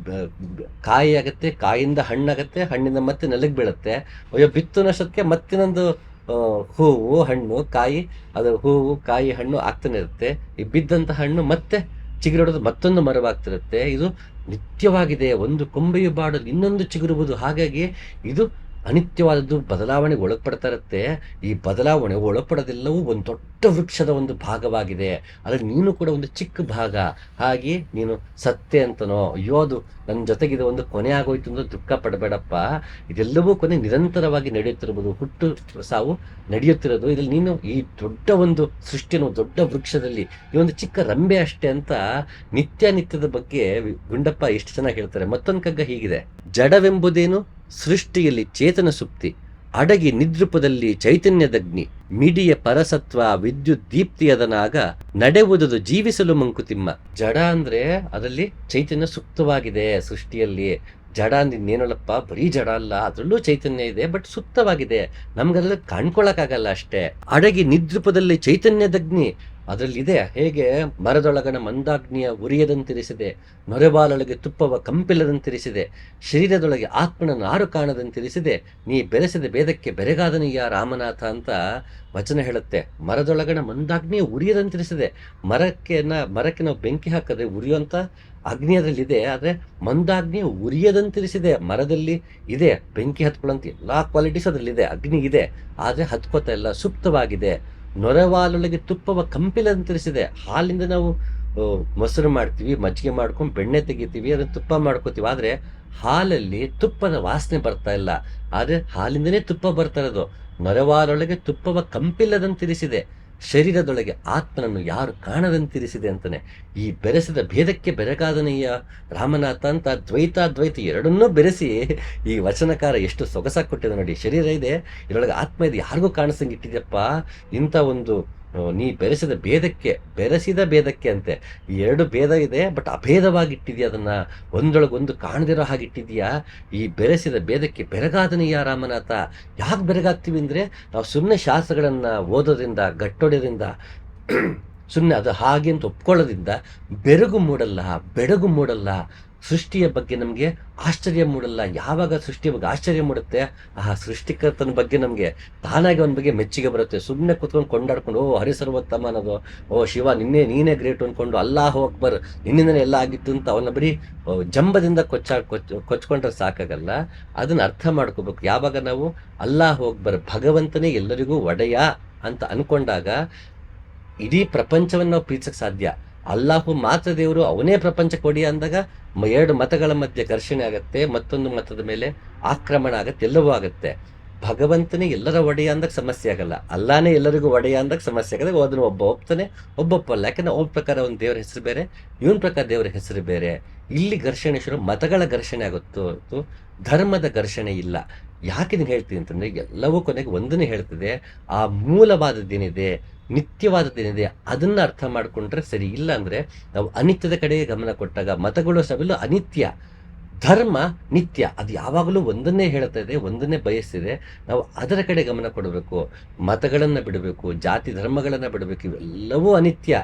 Speaker 1: ಕಾಯಿ ಆಗುತ್ತೆ, ಕಾಯಿಂದ ಹಣ್ಣಾಗುತ್ತೆ, ಹಣ್ಣಿಂದ ಮತ್ತೆ ನೆಲಕ್ಕೆ ಬೀಳುತ್ತೆ, ಅಯ್ಯೋ ಬಿತ್ತು ನಷ್ಟಕ್ಕೆ ಮತ್ತಿನ್ನೊಂದು ಹೂವು ಹಣ್ಣು ಕಾಯಿ, ಅದು ಹೂವು ಕಾಯಿ ಹಣ್ಣು ಆಗ್ತಾನೆ ಇರುತ್ತೆ. ಈ ಬಿದ್ದಂಥ ಹಣ್ಣು ಮತ್ತೆ ಚಿಗುರೊಡೆದು ಮತ್ತೊಂದು ಮರವಾಗ್ತಿರುತ್ತೆ. ಇದು ನಿತ್ಯವಾಗಿದೆ. ಒಂದು ಕೊಂಬೆಯು ಬಾಡಲು ಇನ್ನೊಂದು ಚಿಗುರುವುದು. ಹಾಗಾಗಿ ಇದು ಅನಿತ್ಯವಾದದ್ದು, ಬದಲಾವಣೆಗೆ ಒಳಪಡ್ತಾ ಇರುತ್ತೆ. ಈ ಬದಲಾವಣೆ ಒಳಪಡೋದೆಲ್ಲವೂ ಒಂದು ದೊಡ್ಡ ವೃಕ್ಷದ ಒಂದು ಭಾಗವಾಗಿದೆ. ಅದರಲ್ಲಿ ನೀನು ಕೂಡ ಒಂದು ಚಿಕ್ಕ ಭಾಗ. ಹಾಗೆ ನೀನು ಸತ್ತೆ ಅಂತನೋ, ಅಯ್ಯೋ ಅದು ನನ್ನ ಜೊತೆಗಿದೆ ಒಂದು ಕೊನೆ ಆಗೋಯ್ತು ಅಂತ ದುಃಖ ಪಡಬೇಡಪ್ಪ. ಇದೆಲ್ಲವೂ ಕೊನೆ ನಿರಂತರವಾಗಿ ನಡೆಯುತ್ತಿರ್ಬೋದು, ಹುಟ್ಟು ಸಾವು ನಡೆಯುತ್ತಿರೋದು. ಇದ್ರಲ್ಲಿ ನೀನು ಈ ದೊಡ್ಡ ಒಂದು ಸೃಷ್ಟಿಯನ್ನು ದೊಡ್ಡ ವೃಕ್ಷದಲ್ಲಿ ಈ ಒಂದು ಚಿಕ್ಕ ರಂಬೆ ಅಷ್ಟೇ ಅಂತ ನಿತ್ಯದ ಬಗ್ಗೆ ಗುಂಡಪ್ಪ ಎಷ್ಟು ಚೆನ್ನಾಗಿ ಹೇಳ್ತಾರೆ. ಮತ್ತೊಂದು ಕಗ್ಗ ಹೀಗಿದೆ: ಜಡವೆಂಬುದೇನು ಸೃಷ್ಟಿಯಲ್ಲಿ ಚೇತನ ಸುಪ್ತಿ, ಅಡಗಿ ನಿದ್ರೂಪದಲ್ಲಿ ಚೈತನ್ಯದಗ್ನಿ, ಮಿಡಿಯ ಪರಸತ್ವ ವಿದ್ಯುತ್ ದೀಪ್ತಿಯದನಾಗ, ನಡೆಯುವುದು ಜೀವಿಸಲು ಮಂಕುತಿಮ್ಮ. ಜಡ ಅಂದ್ರೆ ಅದರಲ್ಲಿ ಚೈತನ್ಯ ಸುಪ್ತವಾಗಿದೆ ಸೃಷ್ಟಿಯಲ್ಲಿ. ಜಡ ಅಂದಿನ್ನೇನಲ್ಲಪ್ಪ, ಬರೀ ಜಡ ಅಲ್ಲ, ಅದರಲ್ಲೂ ಚೈತನ್ಯ ಇದೆ, ಬಟ್ ಸುಪ್ತವಾಗಿದೆ, ನಮ್ಗದ್ರಲ್ಲಿ ಕಾಣ್ಕೊಳಕ್ಕಾಗಲ್ಲ ಅಷ್ಟೇ. ಅಡಗಿ ನಿದ್ರೂಪದಲ್ಲಿ ಚೈತನ್ಯದಗ್ನಿ, ಅದರಲ್ಲಿದೆ. ಹೇಗೆ ಮರದೊಳಗಣ ಮಂದಾಗ್ನಿಯ ಉರಿಯದಂತಿರಿಸಿದೆ, ನೊರೆಬಾಲೊಳಗೆ ತುಪ್ಪವ ಕಂಪಿಲ್ಲದಂತಿರಿಸಿದೆ, ಶರೀರದೊಳಗೆ ಆತ್ಮನ ನಾರು ಕಾಣದಂತಿರಿಸಿದೆ, ನೀ ಬೆರೆಸಿದ ಭೇದಕ್ಕೆ ಬೆರೆಗಾದನೀಯ ರಾಮನಾಥ ಅಂತ ವಚನ ಹೇಳುತ್ತೆ. ಮರದೊಳಗಣ ಮಂದಾಗ್ನಿಯ ಉರಿಯದಂತಿರಿಸಿದೆ. ಮರಕ್ಕೆ ನಾವು ಬೆಂಕಿ ಹಾಕಿದ್ರೆ ಉರಿಯುವಂಥ ಅಗ್ನಿ ಅದರಲ್ಲಿದೆ, ಆದರೆ ಮಂದಾಗ್ನಿಯ ಉರಿಯದಂತಿರಿಸಿದೆ. ಮರದಲ್ಲಿ ಇದೆ ಬೆಂಕಿ ಹತ್ಕೊಳ್ಳೋಂಥ ಎಲ್ಲ ಕ್ವಾಲಿಟೀಸ್ ಅದರಲ್ಲಿದೆ, ಅಗ್ನಿ ಇದೆ, ಆದರೆ ಹತ್ಕೋತಾ ಇಲ್ಲ, ಸುಪ್ತವಾಗಿದೆ. ನೊರೆವಾಲೊಳಗೆ ತುಪ್ಪವ ಕಂಪಿಲಂತಿರಿಸಿದೆ. ಹಾಲಿಂದ ನಾವು ಮೊಸರು ಮಾಡ್ತೀವಿ, ಮಜ್ಜಿಗೆ ಮಾಡ್ಕೊಂಡು ಬೆಣ್ಣೆ ತೆಗಿತೀವಿ, ಅದನ್ನು ತುಪ್ಪ ಮಾಡ್ಕೋತೀವಿ. ಆದರೆ ಹಾಲಲ್ಲಿ ತುಪ್ಪದ ವಾಸನೆ ಬರ್ತಾ ಇಲ್ಲ, ಆದರೆ ಹಾಲಿಂದನೇ ತುಪ್ಪ ಬರ್ತಾ ಇರೋದು. ನೊರೆವಾಲೊಳಗೆ ತುಪ್ಪವ ಕಂಪಿಲ್ಲದಂತಿರಿಸಿದೆ, ಶರೀರದೊಳಗೆ ಆತ್ಮನನ್ನು ಯಾರು ಕಾಣದಂತಿರಿಸಿದೆ ಅಂತಾನೆ. ಈ ಬೆರೆಸಿದ ಭೇದಕ್ಕೆ ಬೆರಗಾದನಯ್ಯ ರಾಮನಾಥ ಅಂತ ದ್ವೈತ ಎರಡನ್ನೂ ಬೆರೆಸಿ ಈ ವಚನಕಾರ ಎಷ್ಟು ಸೊಗಸಾಗಿ ಕೊಟ್ಟಿದೆ ನೋಡಿ. ಶರೀರ ಇದೆ, ಇದರೊಳಗೆ ಆತ್ಮ ಇದೆ, ಯಾರಿಗೂ ಕಾಣಿಸಂಗೆ ಇಟ್ಟಿದ್ಯಪ್ಪ. ಇಂಥ ಒಂದು ನೀ ಬೆರೆಸಿದ ಭೇದಕ್ಕೆ ಅಂತೆ. ಈ ಎರಡು ಭೇದ ಇದೆ, ಬಟ್ ಅಭೇದವಾಗಿ ಇಟ್ಟಿದ್ಯಾ, ಅದನ್ನ ಒಂದೊಳಗೊಂದು ಕಾಣದಿರೋ ಹಾಗೆ ಇಟ್ಟಿದ್ಯಾ. ಈ ಬೆರೆಸಿದ ಭೇದಕ್ಕೆ ಬೆರಗಾದನೀಯ ರಾಮನಾಥ. ಯಾಕೆ ಬೆರಗಾಗ್ತೀವಿ ಅಂದರೆ ನಾವು ಸುಮ್ಮನೆ ಶಾಸ್ತ್ರಗಳನ್ನು ಓದೋದ್ರಿಂದ, ಗಟ್ಟೊಡೆಯೋದ್ರಿಂದ, ಸುಮ್ಮನೆ ಅದು ಹಾಗೆ ಅಂತ ಒಪ್ಕೊಳ್ಳೋದ್ರಿಂದ ಬೆಡಗು ಮೂಡಲ್ಲ. ಸೃಷ್ಟಿಯ ಬಗ್ಗೆ ನಮಗೆ ಆಶ್ಚರ್ಯ ಮೂಡಲ್ಲ. ಯಾವಾಗ ಸೃಷ್ಟಿಯ ಬಗ್ಗೆ ಆಶ್ಚರ್ಯ ಮೂಡುತ್ತೆ, ಆ ಸೃಷ್ಟಿಕರ್ತನ ಬಗ್ಗೆ ನಮಗೆ ತಾನಾಗಿ ಅವನ ಬಗ್ಗೆ ಮೆಚ್ಚುಗೆ ಬರುತ್ತೆ. ಸುಮ್ಮನೆ ಕೂತ್ಕೊಂಡು ಕೊಂಡಾಡ್ಕೊಂಡು ಓ ಹರಿಸರ್ವೋತ್ತಮ ಅನ್ನೋದು, ಓ ಶಿವ ನೀನೇ ಗ್ರೇಟ್ ಅಂದ್ಕೊಂಡು ಅಲ್ಲಾಹು ಅಕ್ಬರ್ ನಿನ್ನಿಂದನೇ ಎಲ್ಲ ಆಗಿತ್ತು ಅಂತ ಅವನ ಬರೀ ಜಂಬದಿಂದ ಕೊಚ್ಕೊಂಡ್ರೆ ಸಾಕಾಗಲ್ಲ. ಅದನ್ನು ಅರ್ಥ ಮಾಡ್ಕೋಬೇಕು. ಯಾವಾಗ ನಾವು ಅಲ್ಲಾಹು ಅಕ್ಬರ್ ಭಗವಂತನೇ ಎಲ್ಲರಿಗೂ ಒಡೆಯ ಅಂತ ಅಂದ್ಕೊಂಡಾಗ ಇಡೀ ಪ್ರಪಂಚವನ್ನು ನಾವು ಪ್ರೀತಿಸಕ್ಕೆ ಸಾಧ್ಯ. ಅಲ್ಲಾಹು ಮಾತ್ರ ದೇವರು, ಅವನೇ ಪ್ರಪಂಚಕ್ಕೆ ಒಡೆಯ ಅಂದಾಗ ಎರಡು ಮತಗಳ ಮಧ್ಯೆ ಘರ್ಷಣೆ ಆಗುತ್ತೆ, ಮತ್ತೊಂದು ಮತದ ಮೇಲೆ ಆಕ್ರಮಣ ಆಗುತ್ತೆ, ಎಲ್ಲವೂ ಆಗುತ್ತೆ. ಭಗವಂತನೇ ಎಲ್ಲರ ಒಡೆಯ ಅಂದಾಗ ಸಮಸ್ಯೆ ಆಗಲ್ಲ, ಅಲ್ಲಾನೇ ಎಲ್ಲರಿಗೂ ಒಡೆಯ ಅಂದಾಗ ಸಮಸ್ಯೆ ಆಗದಾಗ ಅದನ್ನು ಒಬ್ಬ ಒಪ್ತಾನೆ, ಒಬ್ಬೊಪ್ಪಲ್ಲ. ಯಾಕಂದ್ರೆ ಒಬ್ಬ ಪ್ರಕಾರ ಒಂದು ದೇವರ ಹೆಸರು ಬೇರೆ, ಇವನ್ ಪ್ರಕಾರ ದೇವರ ಹೆಸರು ಬೇರೆ. ಇಲ್ಲಿ ಘರ್ಷಣೆ ಶುರು, ಮತಗಳ ಘರ್ಷಣೆ ಆಗುತ್ತೋ, ಧರ್ಮದ ಘರ್ಷಣೆ ಇಲ್ಲ. ಯಾಕೆ ಇದನ್ನು ಹೇಳ್ತೀನಿ ಅಂತಂದರೆ ಎಲ್ಲವೂ ಕೊನೆಗೆ ಒಂದನ್ನೇ ಹೇಳ್ತದೆ, ಆ ಮೂಲವಾದದ್ದೇನಿದೆ ನಿತ್ಯವಾದದ್ದೇನಿದೆ ಅದನ್ನ ಅರ್ಥ ಮಾಡ್ಕೊಂಡ್ರೆ ಸರಿ. ಇಲ್ಲ ಅಂದ್ರೆ ನಾವು ಅನಿತ್ಯದ ಕಡೆಗೆ ಗಮನ ಕೊಟ್ಟಾಗ, ಮತಗಳು ಸವೆಲ್ಲ ಅನಿತ್ಯ, ಧರ್ಮ ನಿತ್ಯ, ಅದು ಯಾವಾಗಲೂ ಒಂದನ್ನೇ ಹೇಳ್ತಾ ಇದೆ, ಒಂದನ್ನೇ ಬಯಸ್ತಿದೆ. ನಾವು ಅದರ ಕಡೆ ಗಮನ ಕೊಡಬೇಕು, ಮತಗಳನ್ನು ಬಿಡಬೇಕು, ಜಾತಿ ಧರ್ಮಗಳನ್ನು ಬಿಡಬೇಕು. ಇವೆಲ್ಲವೂ ಅನಿತ್ಯ,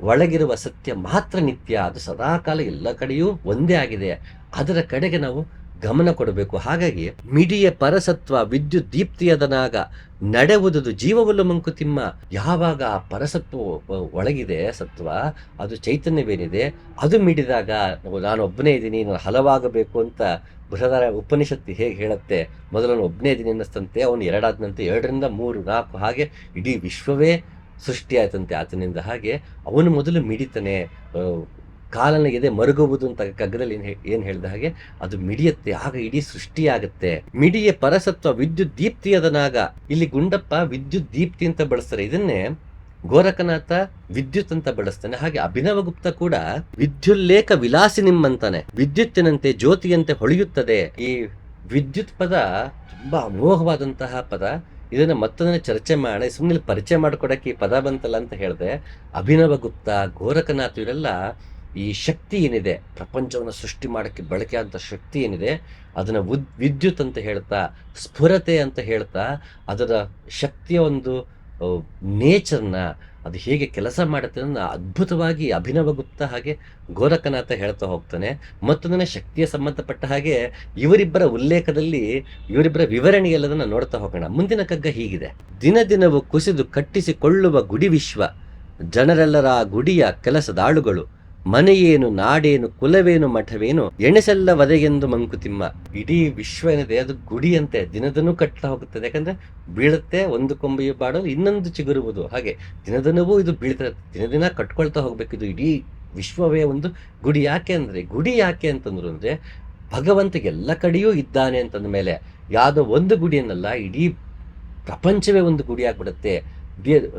Speaker 1: ಒಳಗಿರುವ ಸತ್ಯ ಮಾತ್ರ ನಿತ್ಯ, ಅದು ಸದಾಕಾಲ ಎಲ್ಲ ಕಡೆಯೂ ಒಂದೇ ಆಗಿದೆ. ಅದರ ಕಡೆಗೆ ನಾವು ಗಮನ ಕೊಡಬೇಕು. ಹಾಗಾಗಿ ಮಿಡಿಯ ಪರಸತ್ವ ವಿದ್ಯುತ್ ದೀಪ್ತಿಯದನಾಗ ನಡೆಯುವುದು ಜೀವವಲ್ಲ ಮಂಕುತಿಮ್ಮ. ಯಾವಾಗ ಆ ಪರಸತ್ವ ಒಳಗಿದೆ, ಸತ್ವ ಅದು ಚೈತನ್ಯವೇನಿದೆ, ಅದು ಮಿಡಿದಾಗ ನಾನು ಒಬ್ಬನೇ ಇದ್ದೀನಿ, ನಾನು ಹಲವಾಗಬೇಕು ಅಂತ ಬೃಹದಾರ ಉಪನಿಷತ್ತು ಹೇಗೆ ಹೇಳುತ್ತೆ, ಮೊದಲನು ಒಬ್ಬನೇ ಇದ್ದೀನಿ ಅನ್ನಿಸ್ತಂತೆ, ಅವನು ಎರಡಾದಂತೆ 2 3 4 ಹಾಗೆ ಇಡೀ ವಿಶ್ವವೇ ಸೃಷ್ಟಿಯಾಯ್ತಂತೆ ಆತನಿಂದ. ಹಾಗೆ ಅವನು ಮೊದಲು ಮಿಡಿತಾನೆ. ಕಾಲನ ಎದೆ ಮರುಗುವುದು ಅಂತ ಕಗ್ಗದಲ್ಲಿ ಏನ್ ಹೇಳಿದ ಹಾಗೆ ಅದು ಮಿಡಿಯುತ್ತೆ, ಆಗ ಇಡೀ ಸೃಷ್ಟಿಯಾಗುತ್ತೆ. ಮಿಡಿಯ ಪರಸತ್ವ ವಿದ್ಯುತ್ ದೀಪ್ತಿಯದನಾಗ, ಇಲ್ಲಿ ಗುಂಡಪ್ಪ ವಿದ್ಯುತ್ ದೀಪ್ತಿ ಅಂತ ಬಳಸ್ತಾರೆ, ಇದನ್ನೇ ಗೋರಖನಾಥ ವಿದ್ಯುತ್ ಅಂತ ಬಳಸ್ತಾನೆ. ಹಾಗೆ ಅಭಿನವಗುಪ್ತ ಕೂಡ ವಿದ್ಯುಲ್ಲೇಖ ವಿಲಾಸಿ ನಿಮ್ಮಂತಾನೆ, ವಿದ್ಯುತ್ತಿನಂತೆ ಜ್ಯೋತಿಯಂತೆ ಹೊಳೆಯುತ್ತದೆ. ಈ ವಿದ್ಯುತ್ ಪದ ತುಂಬಾ ಅಮೋಘವಾದಂತಹ ಪದ. ಇದನ್ನ ಮತ್ತೊಂದನ್ನ ಚರ್ಚೆ ಮಾಡಿ ಸುಮ್ಮನೆ ಪರಿಚಯ ಮಾಡಿಕೊಡಕ್ಕೆ ಈ ಪದ ಬಂತಲ್ಲ ಅಂತ ಹೇಳಿದೆ. ಅಭಿನವಗುಪ್ತ, ಗೋರಖನಾಥ್ ಇವರೆಲ್ಲ ಈ ಶಕ್ತಿ ಏನಿದೆ, ಪ್ರಪಂಚವನ್ನು ಸೃಷ್ಟಿ ಮಾಡೋಕ್ಕೆ ಬಳಕೆ ಆದಂಥ ಶಕ್ತಿ ಏನಿದೆ, ಅದನ್ನ ವಿದ್ಯುತ್ ಅಂತ ಹೇಳ್ತಾ, ಸ್ಫುರತೆ ಅಂತ ಹೇಳ್ತಾ, ಅದರ ಶಕ್ತಿಯ ಒಂದು ನೇಚರ್ನ, ಅದು ಹೇಗೆ ಕೆಲಸ ಮಾಡುತ್ತೆ ಅನ್ನೋ ಅದ್ಭುತವಾಗಿ ಅಭಿನವಗುಪ್ತ ಹಾಗೆ ಗೋರಖನಾಥ ಹೇಳ್ತಾ ಹೋಗ್ತಾನೆ. ಮತ್ತೊಂದನೇ ಶಕ್ತಿಯ ಸಂಬಂಧಪಟ್ಟ ಹಾಗೆ ಇವರಿಬ್ಬರ ಉಲ್ಲೇಖದಲ್ಲಿ ಇವರಿಬ್ಬರ ವಿವರಣೆ ಎಲ್ಲದನ್ನ ನೋಡ್ತಾ ಹೋಗೋಣ. ಮುಂದಿನ ಕಗ್ಗ ಹೀಗಿದೆ: ದಿನ ದಿನವೂ ಕುಸಿದು ಕಟ್ಟಿಸಿಕೊಳ್ಳುವ ಗುಡಿ ವಿಶ್ವ, ಜನರೆಲ್ಲರ ಗುಡಿಯ ಕೆಲಸದಾಳುಗಳು, ಮನೆಯೇನು ನಾಡೇನು ಕುಲವೇನು ಮಠವೇನು ಎಣೆಸೆಲ್ಲ ವದೆಗೆಂದು ಮಂಕುತಿಮ್ಮ. ಇಡೀ ವಿಶ್ವ ಏನಿದೆ ಅದು ಗುಡಿಯಂತೆ ದಿನದನೂ ಕಟ್ತಾ ಹೋಗುತ್ತದೆ. ಯಾಕಂದ್ರೆ ಬೀಳುತ್ತೆ, ಒಂದು ಕೊಂಬೆಯು ಬಾಡಲು ಇನ್ನೊಂದು ಚಿಗುರುವುದು, ಹಾಗೆ ದಿನದಿನವೂ ಇದು ಬೀಳ್ತಾ, ದಿನ ದಿನ ಕಟ್ಕೊಳ್ತಾ ಹೋಗ್ಬೇಕು. ಇದು ಇಡೀ ವಿಶ್ವವೇ ಒಂದು ಗುಡಿ. ಗುಡಿ ಯಾಕೆ ಅಂತಂದ್ರು ಅಂದ್ರೆ ಭಗವಂತ ಎಲ್ಲ ಕಡೆಯೂ ಇದ್ದಾನೆ ಅಂತಂದ ಮೇಲೆ ಯಾವುದೋ ಒಂದು ಗುಡಿಯನ್ನಲ್ಲ, ಇಡೀ ಪ್ರಪಂಚವೇ ಒಂದು ಗುಡಿ ಆಗ್ಬಿಡುತ್ತೆ.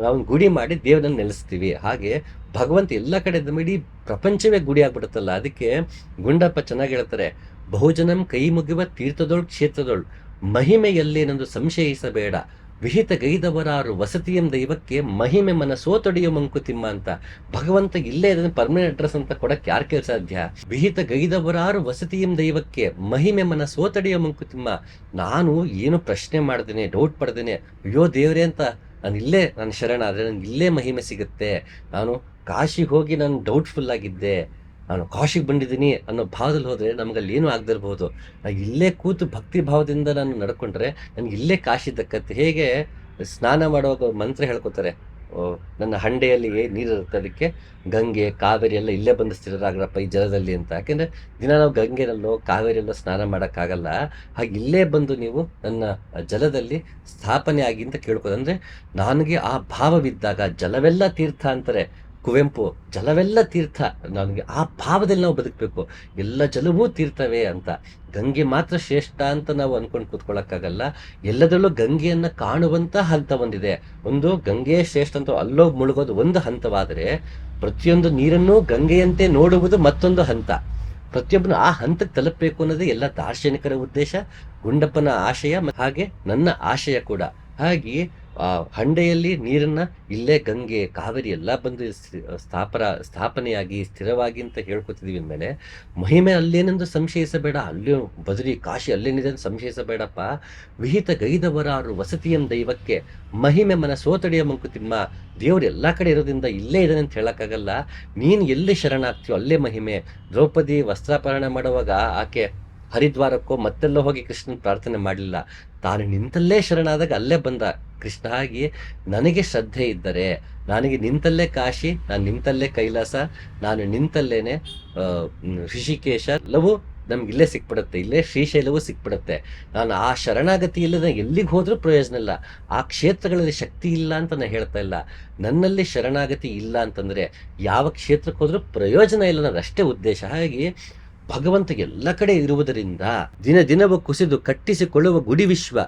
Speaker 1: ನಾವು ಗುಡಿ ಮಾಡಿ ದೇವರನ್ನು ನೆಲೆಸ್ತೀವಿ. ಹಾಗೆ ಭಗವಂತ ಎಲ್ಲ ಕಡೆ ಇಡೀ ಪ್ರಪಂಚವೇ ಗುಡಿ ಆಗ್ಬಿಡುತ್ತಲ್ಲ. ಅದಕ್ಕೆ ಗುಂಡಪ್ಪ ಚೆನ್ನಾಗಿ ಹೇಳ್ತಾರೆ: ಬಹುಜನಂ ಕೈ ಮುಗಿವ ತೀರ್ಥದೊಳ್ ಕ್ಷೇತ್ರದೊಳ್ ಮಹಿಮೆಯಲ್ಲೇನೆಂದು ಸಂಶಯಿಸಬೇಡ, ವಿಹಿತ ಗೈದವರಾರು ವಸತಿಯಂ ದೈವಕ್ಕೆ ಮಹಿಮೆ ಮನ ಸೋತೊಡೆಯೋ ಮಂಕುತಿಮ್ಮ ಅಂತ. ಭಗವಂತ ಇಲ್ಲೇ ಇದನ್ನು ಪರ್ಮನೆಂಟ್ ಅಡ್ರೆಸ್ ಅಂತ ಕೊಡಕ್ಕೆ ಯಾರ ಸಾಧ್ಯ? ವಿಹಿತ ಗೈದವರಾರು ವಸತಿಯಂ ದೈವಕ್ಕೆ ಮಹಿಮೆ ಮನ ಸೋತೊಡೆಯೋ ಮಂಕುತಿಮ್ಮ. ನಾನು ಏನು ಪ್ರಶ್ನೆ ಮಾಡ್ದೇನೆ, ಡೌಟ್ ಪಡ್ದೇನೆ, ಅಯ್ಯೋ ದೇವ್ರೆ ಅಂತ ನಾನು ಶರಣ ಆದರೆ ನನಗೆ ಇಲ್ಲೇ ಮಹಿಮೆ ಸಿಗುತ್ತೆ, ನಾನು ಕಾಶಿಗೆ ಹೋಗಿ ನಾನು ಡೌಟ್ಫುಲ್ ಆಗಿದ್ದೆ, ನಾನು ಕಾಶಿಗೆ ಬಂದಿದ್ದೀನಿ ಅನ್ನೋ ಭಾವದಲ್ಲಿ ಹೋದರೆ ನಮಗಲ್ಲಿ ಏನೂ ಆಗದಿರ್ಬೋದು. ನಾನು ಇಲ್ಲೇ ಕೂತು ಭಕ್ತಿ ಭಾವದಿಂದ ನಾನು ನಡ್ಕೊಂಡ್ರೆ ನನಗೆ ಇಲ್ಲೇ ಕಾಶಿ ದಕ್ಕತ್ತೆ. ಹೇಗೆ ಸ್ನಾನ ಮಾಡುವಾಗ ಮಂತ್ರ ಹೇಳ್ಕೊತಾರೆ, ನನ್ನ ಹಂಡೆಯಲ್ಲಿ ನೀರಿರುತ್ತೆ, ಅದಕ್ಕೆ ಗಂಗೆ ಕಾವೇರಿ ಎಲ್ಲ ಇಲ್ಲೇ ಬಂದು ಸ್ಥಿರರಾಗ್ರಪ್ಪ ಈ ಜಲದಲ್ಲಿ ಅಂತ. ಯಾಕೆಂದರೆ ದಿನ ನಾವು ಗಂಗೆನಲ್ಲೋ ಕಾವೇರಿಯಲ್ಲೋ ಸ್ನಾನ ಮಾಡೋಕ್ಕಾಗಲ್ಲ, ಹಾಗೆ ಇಲ್ಲೇ ಬಂದು ನೀವು ನನ್ನ ಜಲದಲ್ಲಿ ಸ್ಥಾಪನೆ ಆಗಿ ಅಂತ ಕೇಳ್ಕೋದು. ಅಂದರೆ ನನಗೆ ಆ ಭಾವವಿದ್ದಾಗ ಜಲವೆಲ್ಲ ತೀರ್ಥ ಅಂತಾರೆ ಕುವೆಂಪು, ಜಲವೆಲ್ಲ ತೀರ್ಥ, ನನಗೆ ಆ ಭಾವದಲ್ಲಿ ನಾವು ಬದುಕಬೇಕು. ಎಲ್ಲ ಜಲವೂ ತೀರ್ಥವೇ ಅಂತ. ಗಂಗೆ ಮಾತ್ರ ಶ್ರೇಷ್ಠ ಅಂತ ನಾವು ಅನ್ಕೊಂಡು ಕೂತ್ಕೊಳ್ಳೋಕ್ಕಾಗಲ್ಲ. ಎಲ್ಲದರಲ್ಲೂ ಗಂಗೆಯನ್ನು ಕಾಣುವಂಥ ಹಂತ ಒಂದಿದೆ. ಒಂದು ಗಂಗೆ ಶ್ರೇಷ್ಠ ಅಂತ ಅಲ್ಲೋಗಿ ಮುಳುಗೋದು ಒಂದು ಹಂತವಾದರೆ, ಪ್ರತಿಯೊಂದು ನೀರನ್ನು ಗಂಗೆಯಂತೆ ನೋಡುವುದು ಮತ್ತೊಂದು ಹಂತ. ಪ್ರತಿಯೊಬ್ಬನು ಆ ಹಂತಕ್ಕೆ ತಲುಪಬೇಕು ಅನ್ನೋದೇ ಎಲ್ಲ ದಾರ್ಶನಿಕರ ಉದ್ದೇಶ, ಗುಂಡಪ್ಪನ ಆಶಯ, ಹಾಗೆ ನನ್ನ ಆಶಯ ಕೂಡ. ಹಾಗೆ ಆ ಹಂಡೆಯಲ್ಲಿ ನೀರನ್ನ ಇಲ್ಲೇ ಗಂಗೆ ಕಾವೇರಿ ಎಲ್ಲ ಬಂದು ಸ್ಥಾಪನೆಯಾಗಿ ಸ್ಥಿರವಾಗಿ ಅಂತ ಹೇಳ್ಕೊತಿದೀವಿ ಅಂದಮೇಲೆ ಮಹಿಮೆ ಅಲ್ಲೇನೆಂದು ಸಂಶಯಿಸಬೇಡ. ಅಲ್ಲೇ ಬದರಿ ಕಾಶಿ ಅಲ್ಲೇನಿದೆ ಅಂತ ಸಂಶಯಿಸಬೇಡಪ್ಪ. ವಿಹಿತ ಗೈದವರಾರು ವಸತಿಯಂ ದೈವಕ್ಕೆ ಮಹಿಮೆ ಮನ ಸೋತಡೆಯ ಮಂಕುತಿಮ್ಮ. ದೇವ್ರು ಎಲ್ಲ ಕಡೆ ಇರೋದ್ರಿಂದ ಇಲ್ಲೇ ಇದ್ದಾನೆ ಅಂತ ಹೇಳಕ್ಕಾಗಲ್ಲ. ನೀನು ಎಲ್ಲಿ ಶರಣಾಗ್ತೀಯೋ ಅಲ್ಲೇ ಮಹಿಮೆ. ದ್ರೌಪದಿ ವಸ್ತ್ರಾಪರಣ ಮಾಡುವಾಗ ಆಕೆ ಹರಿದ್ವಾರಕ್ಕೋ ಮತ್ತೆಲ್ಲ ಹೋಗಿ ಕೃಷ್ಣನ್ ಪ್ರಾರ್ಥನೆ ಮಾಡಲಿಲ್ಲ, ತಾನು ನಿಂತಲ್ಲೇ ಶರಣಾದಾಗ ಅಲ್ಲೇ ಬಂದ ಕೃಷ್ಣ. ಹಾಗೆ ನನಗೆ ಶ್ರದ್ಧೆ ಇದ್ದರೆ ನನಗೆ ನಿಂತಲ್ಲೇ ಕಾಶಿ, ನಾನು ನಿಂತಲ್ಲೇ ಕೈಲಾಸ, ನಾನು ನಿಂತಲ್ಲೇನೆ ಋಷಿಕೇಶ, ಎಲ್ಲವೂ ನಮ್ಗೆ ಇಲ್ಲೇ ಸಿಕ್ಬಿಡುತ್ತೆ, ಇಲ್ಲೇ ಶ್ರೀಶೈಲವೂ ಸಿಕ್ಬಿಡುತ್ತೆ. ನಾನು ಆ ಶರಣಾಗತಿ ಇಲ್ಲದ ಎಲ್ಲಿಗೆ ಹೋದ್ರೂ ಪ್ರಯೋಜನ ಇಲ್ಲ. ಆ ಕ್ಷೇತ್ರಗಳಲ್ಲಿ ಶಕ್ತಿ ಇಲ್ಲ ಅಂತ ನಾನು ಹೇಳ್ತಾ ಇಲ್ಲ, ನನ್ನಲ್ಲಿ ಶರಣಾಗತಿ ಇಲ್ಲ ಅಂತಂದ್ರೆ ಯಾವ ಕ್ಷೇತ್ರಕ್ಕೆ ಹೋದ್ರೂ ಪ್ರಯೋಜನ ಇಲ್ಲ, ನನ್ನದಷ್ಟೇ ಉದ್ದೇಶ. ಹಾಗೆ ಭಗವಂತ ಎಲ್ಲ ಕಡೆ ಇರುವುದರಿಂದ ದಿನ ದಿನವೂ ಕುಸಿದು ಕಟ್ಟಿಸಿಕೊಳ್ಳುವ ಗುಡಿ ವಿಶ್ವ,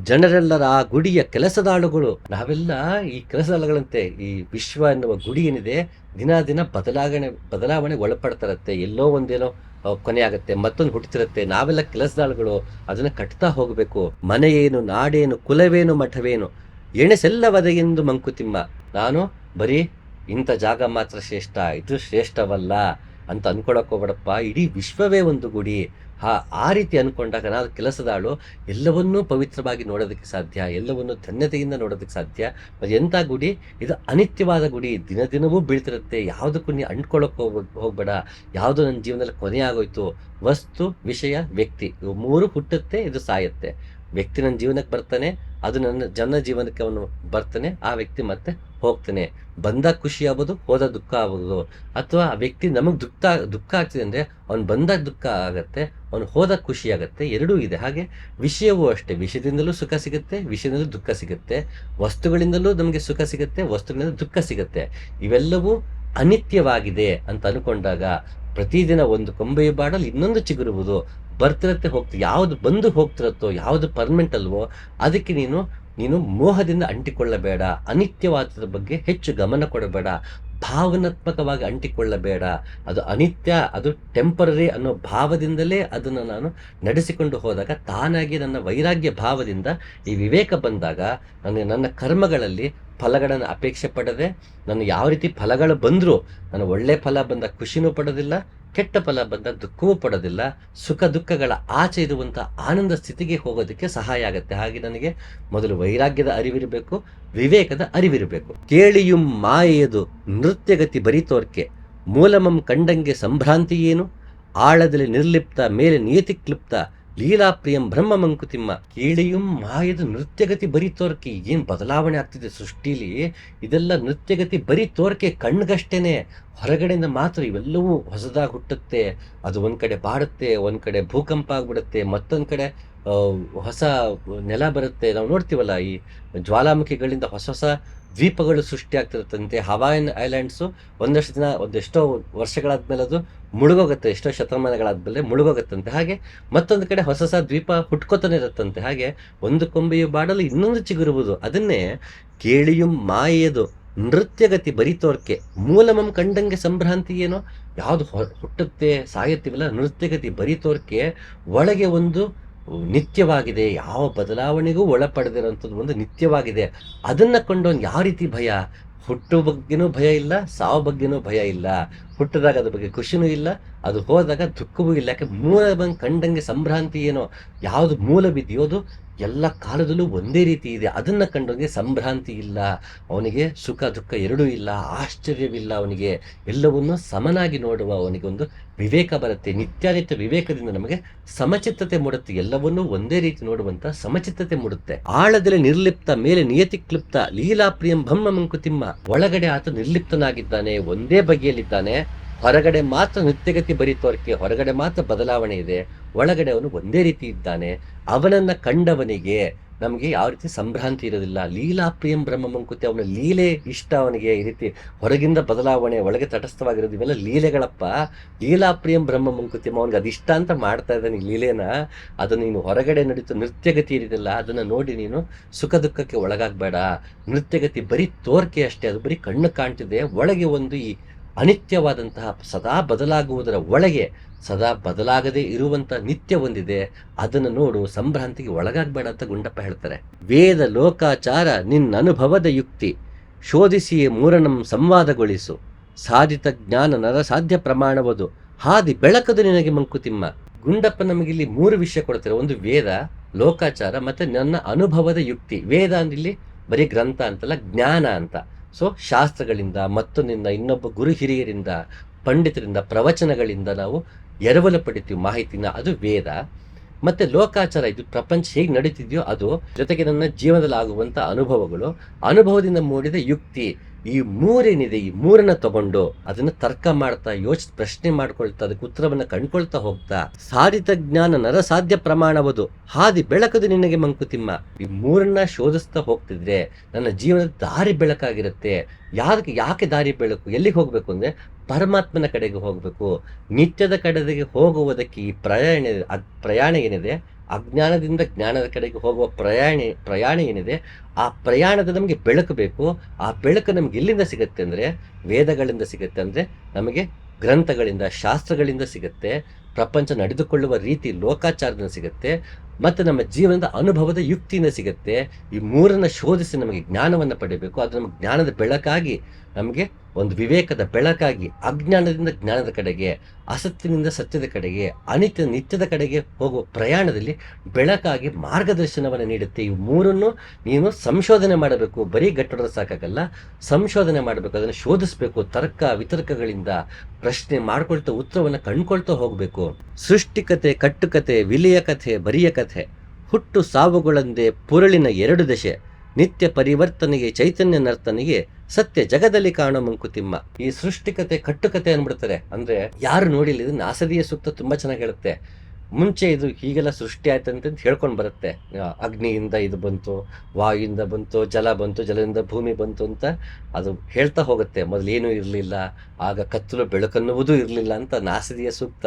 Speaker 1: ಜನರೆಲ್ಲರ ಆ ಗುಡಿಯ ಕೆಲಸದಾಳುಗಳು. ನಾವೆಲ್ಲ ಈ ಕೆಲಸದಾಳುಗಳಂತೆ. ಈ ವಿಶ್ವ ಎನ್ನುವ ಗುಡಿ ಏನಿದೆ ದಿನ ದಿನ ಬದಲಾವಣೆ ಒಳಪಡ್ತಿರತ್ತೆ. ಎಲ್ಲೋ ಒಂದೇನೋ ಕೊನೆ ಆಗುತ್ತೆ, ಮತ್ತೊಂದು ಹುಟ್ಟುತ್ತಿರುತ್ತೆ. ನಾವೆಲ್ಲ ಕೆಲಸದಾಳುಗಳು, ಅದನ್ನ ಕಟ್ತಾ ಹೋಗಬೇಕು. ಮನೆಯೇನು ನಾಡೇನು ಕುಲವೇನು ಮಠವೇನು ಎಣೆಸೆಲ್ಲವದೆಯೆಂದು ಮಂಕುತಿಮ್ಮ. ನಾನು ಬರೀ ಇಂಥ ಜಾಗ ಮಾತ್ರ ಶ್ರೇಷ್ಠ, ಇದು ಶ್ರೇಷ್ಠವಲ್ಲ ಅಂತ ಅನ್ಕೊಳಕ್ ಹೋಗ್ಬೇಡಪ್ಪ. ಇಡೀ ವಿಶ್ವವೇ ಒಂದು ಗುಡಿ. ಆ ರೀತಿ ಅನ್ಕೊಂಡಾಗ ನಾವು ಕೆಲಸದಾಳು ಎಲ್ಲವನ್ನೂ ಪವಿತ್ರವಾಗಿ ನೋಡೋದಕ್ಕೆ ಸಾಧ್ಯ, ಎಲ್ಲವನ್ನೂ ಧನ್ಯತೆಯಿಂದ ನೋಡೋದಕ್ಕೆ ಸಾಧ್ಯ. ಎಂಥ ಗುಡಿ ಇದು? ಅನಿತ್ಯವಾದ ಗುಡಿ, ದಿನ ದಿನವೂ ಬೀಳ್ತಿರುತ್ತೆ. ಯಾವುದಕ್ಕೂ ನೀ ಅಂಟ್ಕೊಳಕ್ ಹೋಗ್ಬೇಡ. ಯಾವುದು ನನ್ನ ಜೀವನದಲ್ಲಿ ಕೊನೆ ಆಗೋಯ್ತು, ವಸ್ತು, ವಿಷಯ, ವ್ಯಕ್ತಿ, ಇವು ಮೂರು ಹುಟ್ಟುತ್ತೆ, ಇದು ಸಾಯುತ್ತೆ. ವ್ಯಕ್ತಿ ನನ್ನ ಜೀವನಕ್ಕೆ ಬರ್ತಾನೆ, ಅದು ನನ್ನ ಜೀವನಕ್ಕೆ ಅವನು ಬರ್ತಾನೆ, ಆ ವ್ಯಕ್ತಿ ಮತ್ತೆ ಹೋಗ್ತಾನೆ. ಬಂದಾಗ ಖುಷಿ ಆಗ್ಬೋದು, ಹೋದ ದುಃಖ ಆಗ್ಬೋದು. ಅಥವಾ ಆ ವ್ಯಕ್ತಿ ನಮಗೆ ದುಃಖ ಆಗ್ತಿದೆ ಅಂದರೆ ಅವ್ನು ಬಂದಾಗ ದುಃಖ ಆಗತ್ತೆ, ಅವ್ನು ಹೋದಾಗ ಖುಷಿ ಆಗತ್ತೆ, ಎರಡೂ ಇದೆ. ಹಾಗೆ ವಿಷಯವೂ ಅಷ್ಟೇ, ವಿಷಯದಿಂದಲೂ ಸುಖ ಸಿಗುತ್ತೆ, ವಿಷಯದಿಂದಲೂ ದುಃಖ ಸಿಗುತ್ತೆ. ವಸ್ತುಗಳಿಂದಲೂ ನಮಗೆ ಸುಖ ಸಿಗುತ್ತೆ, ವಸ್ತುಗಳಿಂದ ದುಃಖ ಸಿಗುತ್ತೆ. ಇವೆಲ್ಲವೂ ಅನಿತ್ಯವಾಗಿದೆ ಅಂತ ಅನ್ಕೊಂಡಾಗ ಪ್ರತಿದಿನ ಒಂದು ಕೊಂಬೆಯ ಬಾಡಲ್ಲಿ ಇನ್ನೊಂದು ಚಿಗುರುವುದು, ಬರ್ತಿರತ್ತೆ ಹೋಗ್ತಿ. ಯಾವುದು ಬಂದು ಹೋಗ್ತಿರತ್ತೋ, ಯಾವುದು ಪರ್ಮನೆಂಟ್ ಅಲ್ವೋ ಅದಕ್ಕೆ ನೀನು ಮೋಹದಿಂದ ಅಂಟಿಕೊಳ್ಳಬೇಡ. ಅನಿತ್ಯವಾದದ ಬಗ್ಗೆ ಹೆಚ್ಚು ಗಮನ ಕೊಡಬೇಡ. ಭಾವನಾತ್ಮಕವಾಗಿ ಅಂಟಿಕೊಳ್ಳಬೇಡ. ಅದು ಅನಿತ್ಯ, ಅದು ಟೆಂಪರರಿ ಅನ್ನೋ ಭಾವದಿಂದಲೇ ಅದನ್ನು ನಾನು ನಡೆಸಿಕೊಂಡು ಹೋದಾಗ ತಾನಾಗಿ ನನ್ನ ವೈರಾಗ್ಯ ಭಾವದಿಂದ ಈ ವಿವೇಕ ಬಂದಾಗ ನನ್ನ ಕರ್ಮಗಳಲ್ಲಿ ಫಲಗಳನ್ನು ಅಪೇಕ್ಷೆ ಪಡದೆ, ನಾನು ಯಾವ ರೀತಿ ಫಲಗಳು ಬಂದರೂ ನಾನು ಒಳ್ಳೆ ಫಲ ಬಂದ ಖುಷಿನೂ ಪಡೋದಿಲ್ಲ, ಕೆಟ್ಟ ಫಲ ಬಂದ ದುಃಖವೂ ಪಡೋದಿಲ್ಲ. ಸುಖ ದುಃಖಗಳ ಆಚೆ ಇರುವಂಥ ಆನಂದ ಸ್ಥಿತಿಗೆ ಹೋಗೋದಕ್ಕೆ ಸಹಾಯ ಆಗುತ್ತೆ. ಹಾಗೆ ನನಗೆ ಮೊದಲು ವೈರಾಗ್ಯದ ಅರಿವಿರಬೇಕು, ವಿವೇಕದ ಅರಿವಿರಬೇಕು. ಕೇಳಿಯುಂ ಮಾಯೆಯದು ನೃತ್ಯಗತಿ ಬರಿತೋರ್ಕೆ, ಮೂಲಮಂ ಕಂಡಂಗೆ ಸಂಭ್ರಾಂತಿ ಏನು, ಆಳದಲ್ಲಿ ನಿರ್ಲಿಪ್ತ ಮೇಲೆ ನಿಯತಿ ಕ್ಲಿಪ್ತ, ಲೀಲಾಪ್ರಿಯಂ ಬ್ರಹ್ಮ ಮಂಕುತಿಮ್ಮ. ಕೇಳಿಯುಂ ಮಾಯದ ನೃತ್ಯಗತಿ ಬರಿ ತೋರ್ಕೆ. ಏನು ಬದಲಾವಣೆ ಆಗ್ತಿದೆ ಸೃಷ್ಟಿಲಿ, ಇದೆಲ್ಲ ನೃತ್ಯಗತಿ ಬರಿ ತೋರ್ಕೆ, ಕಣ್ಗಷ್ಟೇನೆ. ಹೊರಗಡೆಯಿಂದ ಮಾತ್ರ ಇವೆಲ್ಲವೂ ಹೊಸದಾಗಿ ಹುಟ್ಟುತ್ತೆ. ಅದು ಒಂದ್ ಕಡೆ ಬಾಡುತ್ತೆ, ಒಂದ್ ಕಡೆ ಭೂಕಂಪ ಆಗ್ಬಿಡುತ್ತೆ, ಮತ್ತೊಂದ್ ಕಡೆ ಹೊಸ ನೆಲ ಬರುತ್ತೆ. ನಾವು ನೋಡ್ತೀವಲ್ಲ, ಈ ಜ್ವಾಲಾಮುಖಿಗಳಿಂದ ಹೊಸ ಹೊಸ ದ್ವೀಪಗಳು ಸೃಷ್ಟಿ ಆಗ್ತಿರುತ್ತಂತೆ. ಹವಾಯಿನ್ ಐಲ್ಯಾಂಡ್ಸು ಒಂದೆಷ್ಟೋ ವರ್ಷಗಳಾದ್ಮೇಲೆ ಅದು ಮುಳುಗೋಗುತ್ತೆ, ಎಷ್ಟೋ ಶತಮಾನಗಳಾದ್ಮೇಲೆ ಮುಳುಗೋಗುತ್ತಂತೆ. ಹಾಗೆ ಮತ್ತೊಂದು ಕಡೆ ಹೊಸ ಹೊಸ ದ್ವೀಪ ಹುಟ್ಕೋತಾನೆ ಇರುತ್ತಂತೆ. ಹಾಗೆ ಒಂದು ಕೊಂಬೆಯು ಬಾಡಲು ಇನ್ನೊಂದು ಚಿಗುರುವುದು. ಅದನ್ನೇ ಕೇಳಿಯುಂ ಮಾಯೆಯದು ನೃತ್ಯಗತಿ ಬರಿತೋರ್ಕೆ, ಮೂಲಮಂ ಕಂಡಂಗೆ ಸಂಭ್ರಾಂತಿ ಏನೋ. ಯಾವುದು ಹುಟ್ಟುತ್ತೆ ಸಾಯುತ್ತೀವಲ್ಲ, ನೃತ್ಯಗತಿ ಬರಿತೋರ್ಕೆ, ಒಳಗೆ ಒಂದು ನಿತ್ಯವಾಗಿದೆ, ಯಾವ ಬದಲಾವಣೆಗೂ ಒಳಪಡೆದಿರೋಂಥದ್ದು ಒಂದು ನಿತ್ಯವಾಗಿದೆ. ಅದನ್ನ ಕೊಂಡವನು ಯಾವ ರೀತಿ ಭಯ? ಹುಟ್ಟು ಬಗ್ಗೆನೂ ಭಯ ಇಲ್ಲ, ಸಾವು ಬಗ್ಗೆನೂ ಭಯ ಇಲ್ಲ. ಹುಟ್ಟಿದಾಗ ಅದ್ರ ಬಗ್ಗೆ ಖುಷಿನೂ ಇಲ್ಲ, ಅದು ಹೋದಾಗ ದುಃಖವೂ ಇಲ್ಲ. ಯಾಕೆ? ಮೂಲ ಕಂಡಂಗೆ ಸಂಭ್ರಾಂತಿ ಏನೋ. ಯಾವುದು ಮೂಲ ಬಿದೆಯೋದು ಎಲ್ಲ ಕಾಲದಲ್ಲೂ ಒಂದೇ ರೀತಿ ಇದೆ. ಅದನ್ನ ಕಂಡವನಿಗೆ ಸಂಭ್ರಾಂತಿ ಇಲ್ಲ, ಅವನಿಗೆ ಸುಖ ದುಃಖ ಎರಡೂ ಇಲ್ಲ, ಆಶ್ಚರ್ಯವಿಲ್ಲ. ಅವನಿಗೆ ಎಲ್ಲವನ್ನೂ ಸಮನಾಗಿ ನೋಡುವ ಅವನಿಗೆ ಒಂದು ವಿವೇಕ ಬರುತ್ತೆ. ನಿತ್ಯಾನಿತ್ಯ ವಿವೇಕದಿಂದ ನಮಗೆ ಸಮಚಿತ್ತತೆ ಮೂಡುತ್ತೆ. ಎಲ್ಲವನ್ನೂ ಒಂದೇ ರೀತಿ ನೋಡುವಂತ ಸಮಚಿತ್ತತೆ ಮೂಡುತ್ತೆ. ಆಳದಲ್ಲಿ ನಿರ್ಲಿಪ್ತ ಮೇಲೆ ನಿಯತಿ ಕ್ಲಿಪ್ತ, ಲೀಲಾಪ್ರಿಯಂ ಬ್ರಹ್ಮ ಮಂಕುತಿಮ್ಮ. ಒಳಗಡೆ ಆತ ನಿರ್ಲಿಪ್ತನಾಗಿದ್ದಾನೆ, ಒಂದೇ ಬಗೆಯಲ್ಲಿದ್ದಾನೆ. ಹೊರಗಡೆ ಮಾತ್ರ ನೃತ್ಯಗತಿ ಬರಿತೋರ್ಕೆ, ಹೊರಗಡೆ ಮಾತ್ರ ಬದಲಾವಣೆ ಇದೆ, ಒಳಗಡೆ ಅವನು ಒಂದೇ ರೀತಿ ಇದ್ದಾನೆ. ಅವನನ್ನ ಕಂಡವನಿಗೆ ನಮಗೆ ಯಾವ ರೀತಿ ಸಂಭ್ರಾಂತಿ ಇರೋದಿಲ್ಲ. ಲೀಲಾಪ್ರಿಯಂ ಬ್ರಹ್ಮ ಮಂಕುತಿ, ಅವನ ಲೀಲೆ ಇಷ್ಟ ಅವನಿಗೆ. ಈ ರೀತಿ ಹೊರಗಿಂದ ಬದಲಾವಣೆ, ಒಳಗೆ ತಟಸ್ಥವಾಗಿರೋದು, ಇವೆಲ್ಲ ಲೀಲೆಗಳಪ್ಪ. ಲೀಲಾಪ್ರಿಯಂ ಬ್ರಹ್ಮ ಮಂಕುತಿಮ್ಮ, ಅವನಿಗೆ ಅದಿಷ್ಟ ಅಂತ ಮಾಡ್ತಾ ಇದ್ದಾನೆ ಈ ಲೀಲೆನ. ಅದು ನೀನು ಹೊರಗಡೆ ನಡೀತು ನೃತ್ಯಗತಿ ಇರೋದಿಲ್ಲ, ಅದನ್ನ ನೋಡಿ ನೀನು ಸುಖ ದುಃಖಕ್ಕೆ ಒಳಗಾಗಬೇಡ. ನೃತ್ಯಗತಿ ಬರೀ ತೋರ್ಕೆ ಅಷ್ಟೇ, ಅದು ಬರೀ ಕಣ್ಣು ಕಾಣ್ತಿದೆ. ಒಳಗೆ ಒಂದು ಈ ಅನಿತ್ಯವಾದಂತಹ ಸದಾ ಬದಲಾಗುವುದರ ಒಳಗೆ ಸದಾ ಬದಲಾಗದೆ ಇರುವಂತ ನಿತ್ಯ ಒಂದಿದೆ. ಅದನ್ನು ನೋಡು, ಸಂಭ್ರಾಂತಿಗೆ ಒಳಗಾಗಬೇಡ ಅಂತ ಗುಂಡಪ್ಪ ಹೇಳ್ತಾರೆ. ವೇದ ಲೋಕಾಚಾರ ನಿನ್ನ ಅನುಭವದ ಯುಕ್ತಿ, ಶೋಧಿಸಿಯೇ ಮೂರನಂ ಸಂವಾದಗೊಳಿಸು, ಸಾಧಿತ ಜ್ಞಾನ ನರ ಸಾಧ್ಯ ಪ್ರಮಾಣವದು, ಹಾದಿ ಬೆಳಕದು ನಿನಗೆ ಮಂಕುತಿಮ್ಮ. ಗುಂಡಪ್ಪ ನಮಗಿಲ್ಲಿ 3 ವಿಷಯ ಕೊಡ್ತಾರೆ. ಒಂದು ವೇದ, ಲೋಕಾಚಾರ, ಮತ್ತೆ ನನ್ನ ಅನುಭವದ ಯುಕ್ತಿ. ವೇದ ಅಂದಿಲ್ಲಿ ಬರೀ ಗ್ರಂಥ ಅಂತಲ್ಲ, ಜ್ಞಾನ ಅಂತ. ಸೊ ಶಾಸ್ತ್ರಗಳಿಂದ, ಮತ್ತೊಂದಿಂದ, ಇನ್ನೊಬ್ಬ ಗುರು ಹಿರಿಯರಿಂದ, ಪಂಡಿತರಿಂದ, ಪ್ರವಚನಗಳಿಂದ ನಾವು ಎರವಲು ಪಡಿತೀವಿ ಮಾಹಿತಿನ, ಅದು ವೇದ. ಮತ್ತೆ ಲೋಕಾಚಾರ, ಇದು ಪ್ರಪಂಚ ಹೇಗೆ ನಡೀತಿದೆಯೋ ಅದು, ಜೊತೆಗೆ ನನ್ನ ಜೀವನದಲ್ಲಿ ಆಗುವಂತ ಅನುಭವಗಳು, ಅನುಭವದಿಂದ ಮೂಡಿದ ಯುಕ್ತಿ. ಈ ಮೂರೇನಿದೆ, ಈ ಮೂರನ್ನ ತಗೊಂಡು ಅದನ್ನ ತರ್ಕ ಮಾಡ್ತಾ, ಪ್ರಶ್ನೆ ಮಾಡ್ಕೊಳ್ತಾ, ಅದಕ್ಕೆ ಉತ್ತರವನ್ನ ಕಂಡ್ಕೊಳ್ತಾ ಹೋಗ್ತಾ, ಸಾಧಿತ ಜ್ಞಾನ ನರ ಸಾಧ್ಯ ಪ್ರಮಾಣವದು, ಹಾದಿ ಬೆಳಕದು ನಿನಗೆ ಮಂಕುತಿಮ್ಮ. ಈ ಮೂರನ್ನ ಶೋಧಿಸ್ತಾ ಹೋಗ್ತಿದ್ರೆ ನನ್ನ ಜೀವನದ ದಾರಿ ಬೆಳಕಾಗಿರುತ್ತೆ. ಯಾಕೆ ದಾರಿ ಬೆಳಕು? ಎಲ್ಲಿಗೆ ಹೋಗ್ಬೇಕು ಅಂದ್ರೆ ಪರಮಾತ್ಮನ ಕಡೆಗೆ ಹೋಗ್ಬೇಕು. ನಿತ್ಯದ ಕಡೆಗೆ ಹೋಗುವುದಕ್ಕೆ ಈ ಪ್ರಯಾಣ ಏನಿದೆ, ಅಜ್ಞಾನದಿಂದ ಜ್ಞಾನದ ಕಡೆಗೆ ಹೋಗುವ ಪ್ರಯಾಣ ಏನಿದೆ, ಆ ಪ್ರಯಾಣದ ನಮಗೆ ಬೆಳಕು ಬೇಕು. ಆ ಬೆಳಕು ನಮ್ಗೆ ಎಲ್ಲಿಂದ ಸಿಗುತ್ತೆ ಅಂದ್ರೆ ವೇದಗಳಿಂದ ಸಿಗುತ್ತೆ, ಅಂದ್ರೆ ನಮಗೆ ಗ್ರಂಥಗಳಿಂದ, ಶಾಸ್ತ್ರಗಳಿಂದ ಸಿಗುತ್ತೆ. ಪ್ರಪಂಚ ನಡೆದುಕೊಳ್ಳುವ ರೀತಿ ಲೋಕಾಚಾರದಿಂದ ಸಿಗುತ್ತೆ. ಮತ್ತು ನಮ್ಮ ಜೀವನದ ಅನುಭವದ ಯುಕ್ತಿಯಿಂದ ಸಿಗುತ್ತೆ. ಈ ಮೂರನ್ನು ಶೋಧಿಸಿ ನಮಗೆ ಜ್ಞಾನವನ್ನು ಪಡಿಬೇಕು. ಅದು ನಮಗೆ ಜ್ಞಾನದ ಬೆಳಕಾಗಿ, ನಮಗೆ ಒಂದು ವಿವೇಕದ ಬೆಳಕಾಗಿ, ಅಜ್ಞಾನದಿಂದ ಜ್ಞಾನದ ಕಡೆಗೆ, ಅಸತ್ಯದಿಂದ ಸತ್ಯದ ಕಡೆಗೆ, ನಿತ್ಯದ ಕಡೆಗೆ ಹೋಗುವ ಪ್ರಯಾಣದಲ್ಲಿ ಬೆಳಕಾಗಿ ಮಾರ್ಗದರ್ಶನವನ್ನು ನೀಡುತ್ತೆ. ಈ ಮೂರನ್ನು ನೀನು ಸಂಶೋಧನೆ ಮಾಡಬೇಕು. ಬರೀ ಗಟ್ಟೋದ್ರೆ ಸಾಕಾಗಲ್ಲ, ಸಂಶೋಧನೆ ಮಾಡಬೇಕು, ಅದನ್ನು ಶೋಧಿಸಬೇಕು. ತರ್ಕ ವಿತರ್ಕಗಳಿಂದ ಪ್ರಶ್ನೆ ಮಾಡ್ಕೊಳ್ತಾ ಉತ್ತರವನ್ನು ಕಂಡುಕೊಳ್ತಾ ಹೋಗಬೇಕು. ಸೃಷ್ಟಿಕತೆ, ಕಟ್ಟುಕತೆ, ವಿಲಿಯ ಕಥೆ, ಬರಿಯ ಕಥೆ, ಹುಟ್ಟು ಸಾವುಗಳಂದೇ ಪುರಳಿನ ಎರಡು ದಶೆ, ನಿತ್ಯ ಪರಿವರ್ತನೆಗೆ, ಚೈತನ್ಯ ನರ್ತನೆಗೆ, ಸತ್ಯ ಜಗದಲ್ಲಿ ಕಾಣೋ ಮಂಕುತಿಮ್ಮ. ಈ ಸೃಷ್ಟಿಕತೆ ಕಟ್ಟುಕತೆ ಅನ್ಬಿಡ್ತಾರೆ. ಅಂದ್ರೆ ಯಾರು ನೋಡಿಲ್ಲ, ಇದು ನಾಸದಿಯ ಸೂಕ್ತ ತುಂಬಾ ಚೆನ್ನಾಗಿ ಹೇಳುತ್ತೆ. ಮುಂಚೆ ಇದು ಹೀಗೆಲ್ಲ ಸೃಷ್ಟಿ ಆಯ್ತು ಅಂತ ಹೇಳ್ಕೊಂಡು ಬರುತ್ತೆ. ಅಗ್ನಿಯಿಂದ ಇದು ಬಂತು, ವಾಯುವಿಂದ ಬಂತು, ಜಲ ಬಂತು, ಜಲದಿಂದ ಭೂಮಿ ಬಂತು ಅಂತ ಅದು ಹೇಳ್ತಾ ಹೋಗುತ್ತೆ. ಮೊದಲೇನೂ ಇರಲಿಲ್ಲ, ಆಗ ಕತ್ತಲು ಬೆಳಕನ್ನುವುದೂ ಇರಲಿಲ್ಲ ಅಂತ ನಾಸದಿಯ ಸೂಕ್ತ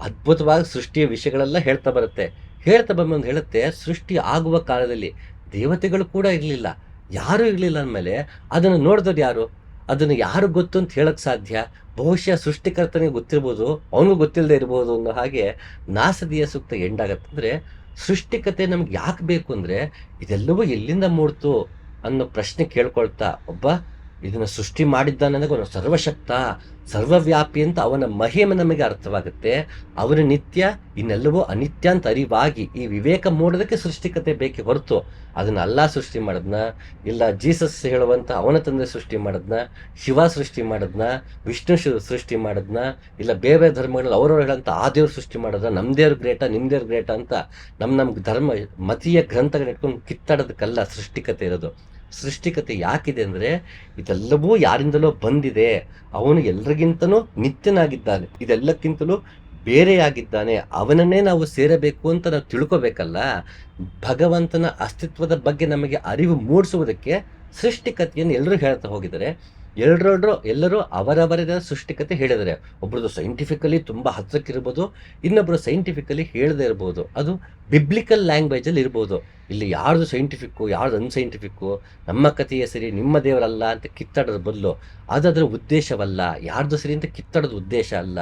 Speaker 1: ಅದ್ಭುತವಾಗಿ ಸೃಷ್ಟಿಯ ವಿಷಯಗಳೆಲ್ಲ ಹೇಳ್ತಾ ಬರುತ್ತೆ. ಹೇಳ್ತಾ ಬಂದು ಹೇಳುತ್ತೆ, ಸೃಷ್ಟಿ ಆಗುವ ಕಾಲದಲ್ಲಿ ದೇವತೆಗಳು ಕೂಡ ಇರಲಿಲ್ಲ, ಯಾರೂ ಇರಲಿಲ್ಲ ಅಂದಮೇಲೆ ಅದನ್ನು ನೋಡಿದವ್ರು ಯಾರು? ಅದನ್ನು ಯಾರು ಗೊತ್ತು ಅಂತ ಹೇಳಕ್ ಸಾಧ್ಯ? ಬಹುಶಃ ಸೃಷ್ಟಿಕರ್ತನಿಗೆ ಗೊತ್ತಿರ್ಬೋದು, ಅವನಿಗೂ ಗೊತ್ತಿಲ್ಲದೆ ಇರ್ಬೋದು ಅನ್ನೋ ಹಾಗೆ ನಾಸದಿಯ ಸೂಕ್ತ ಎಂಡಾಗತ್ತೆ. ಅಂದರೆ ಸೃಷ್ಟಿಕತೆ ನಮ್ಗೆ ಯಾಕೆ ಬೇಕು ಅಂದರೆ, ಇದೆಲ್ಲವೂ ಎಲ್ಲಿಂದ ಮೂಡ್ತು ಅನ್ನೋ ಪ್ರಶ್ನೆ ಕೇಳ್ಕೊಳ್ತಾ, ಒಬ್ಬ ಇದನ್ನು ಸೃಷ್ಟಿ ಮಾಡಿದ್ದಾನೆ ಅನ್ನೋದು ಅವನು ಸರ್ವಶಕ್ತ, ಸರ್ವವ್ಯಾಪಿ ಅಂತ ಅವನ ಮಹಿಮೆ ನಮಗೆ ಅರ್ಥವಾಗುತ್ತೆ. ಅವನ ನಿತ್ಯ, ಇನ್ನೆಲ್ಲವೂ ಅನಿತ್ಯ ಅಂತ ಅರಿವಾಗಿ ಈ ವಿವೇಕ ಮೂಡೋದಕ್ಕೆ ಸೃಷ್ಟಿಕತೆ ಬೇಕೇ ಹೊರತು ಅದನ್ನ ಅಲ್ಲಾ ಸೃಷ್ಟಿ ಮಾಡದ್ನ, ಇಲ್ಲ ಜೀಸಸ್ ಹೇಳುವಂಥ ಅವನ ತಂದೆ ಸೃಷ್ಟಿ ಮಾಡದ್ನ, ಶಿವ ಸೃಷ್ಟಿ ಮಾಡದ್ನ, ವಿಷ್ಣು ಸೃಷ್ಟಿ ಮಾಡದ್ನ, ಇಲ್ಲ ಬೇರೆ ಬೇರೆ ಧರ್ಮಗಳಲ್ಲಿ ಅವ್ರವ್ರು ಹೇಳಂತ ಆ ದೇವ್ರು ಸೃಷ್ಟಿ ಮಾಡೋದ್ರ, ನಮ್ಮ ದೇವ್ರ ಗ್ರೇಟ ನಿಮ್ಮ ದೇವ್ರ ಗ್ರೇಟ ಅಂತ ನಮ್ಮ ಧರ್ಮ ಮತೀಯ ಗ್ರಂಥಗಳನ್ನ ಇಟ್ಕೊಂಡು ಕಿತ್ತಾಡೋದಕ್ಕಲ್ಲ ಸೃಷ್ಟಿಕತೆ ಇರೋದು. ಸೃಷ್ಟಿಕತೆ ಯಾಕಿದೆ ಅಂದರೆ, ಇದೆಲ್ಲವೂ ಯಾರಿಂದಲೋ ಬಂದಿದೆ, ಅವನು ಎಲ್ರಿಗಿಂತನೂ ನಿತ್ಯನಾಗಿದ್ದಾನೆ, ಇದೆಲ್ಲಕ್ಕಿಂತಲೂ ಬೇರೆಯಾಗಿದ್ದಾನೆ, ಅವನನ್ನೇ ನಾವು ಸೇರಬೇಕು ಅಂತ ನಾವು ತಿಳ್ಕೊಬೇಕಲ್ಲ. ಭಗವಂತನ ಅಸ್ತಿತ್ವದ ಬಗ್ಗೆ ನಮಗೆ ಅರಿವು ಮೂಡಿಸುವುದಕ್ಕೆ ಸೃಷ್ಟಿಕತೆಯನ್ನು ಎಲ್ಲರೂ ಹೇಳ್ತಾ ಹೋಗಿದ್ದಾರೆ. ಎಲ್ಲರೂ ಅವರವರ ಸೃಷ್ಟಿಕತೆ ಹೇಳಿದ್ದಾರೆ. ಒಬ್ರದ್ದು ಸೈಂಟಿಫಿಕಲಿ ತುಂಬ ಹತ್ತಿರಕ್ಕಿರ್ಬೋದು, ಇನ್ನೊಬ್ರು ಸೈಂಟಿಫಿಕಲಿ ಹೇಳದೇ ಇರ್ಬೋದು. ಅದು ಬಿಬ್ಲಿಕಲ್ ಲ್ಯಾಂಗ್ವೇಜಲ್ಲಿ ಇರ್ಬೋದು. ಇಲ್ಲಿ ಯಾರ್ದು ಸೈಂಟಿಫಿಕ್ಕು, ಯಾರ್ದು ಅನ್ಸೈಂಟಿಫಿಕ್ಕು, ನಮ್ಮ ಕಥೆಯೇ ಸರಿ ನಿಮ್ಮ ದೇವರಲ್ಲ ಅಂತ ಕಿತ್ತಾಡೋದ್ರ ಬದಲು ಅದರ ಉದ್ದೇಶವಲ್ಲ. ಯಾರ್ದು ಸರಿ ಅಂತ ಕಿತ್ತಾಡೋದು ಉದ್ದೇಶ ಅಲ್ಲ.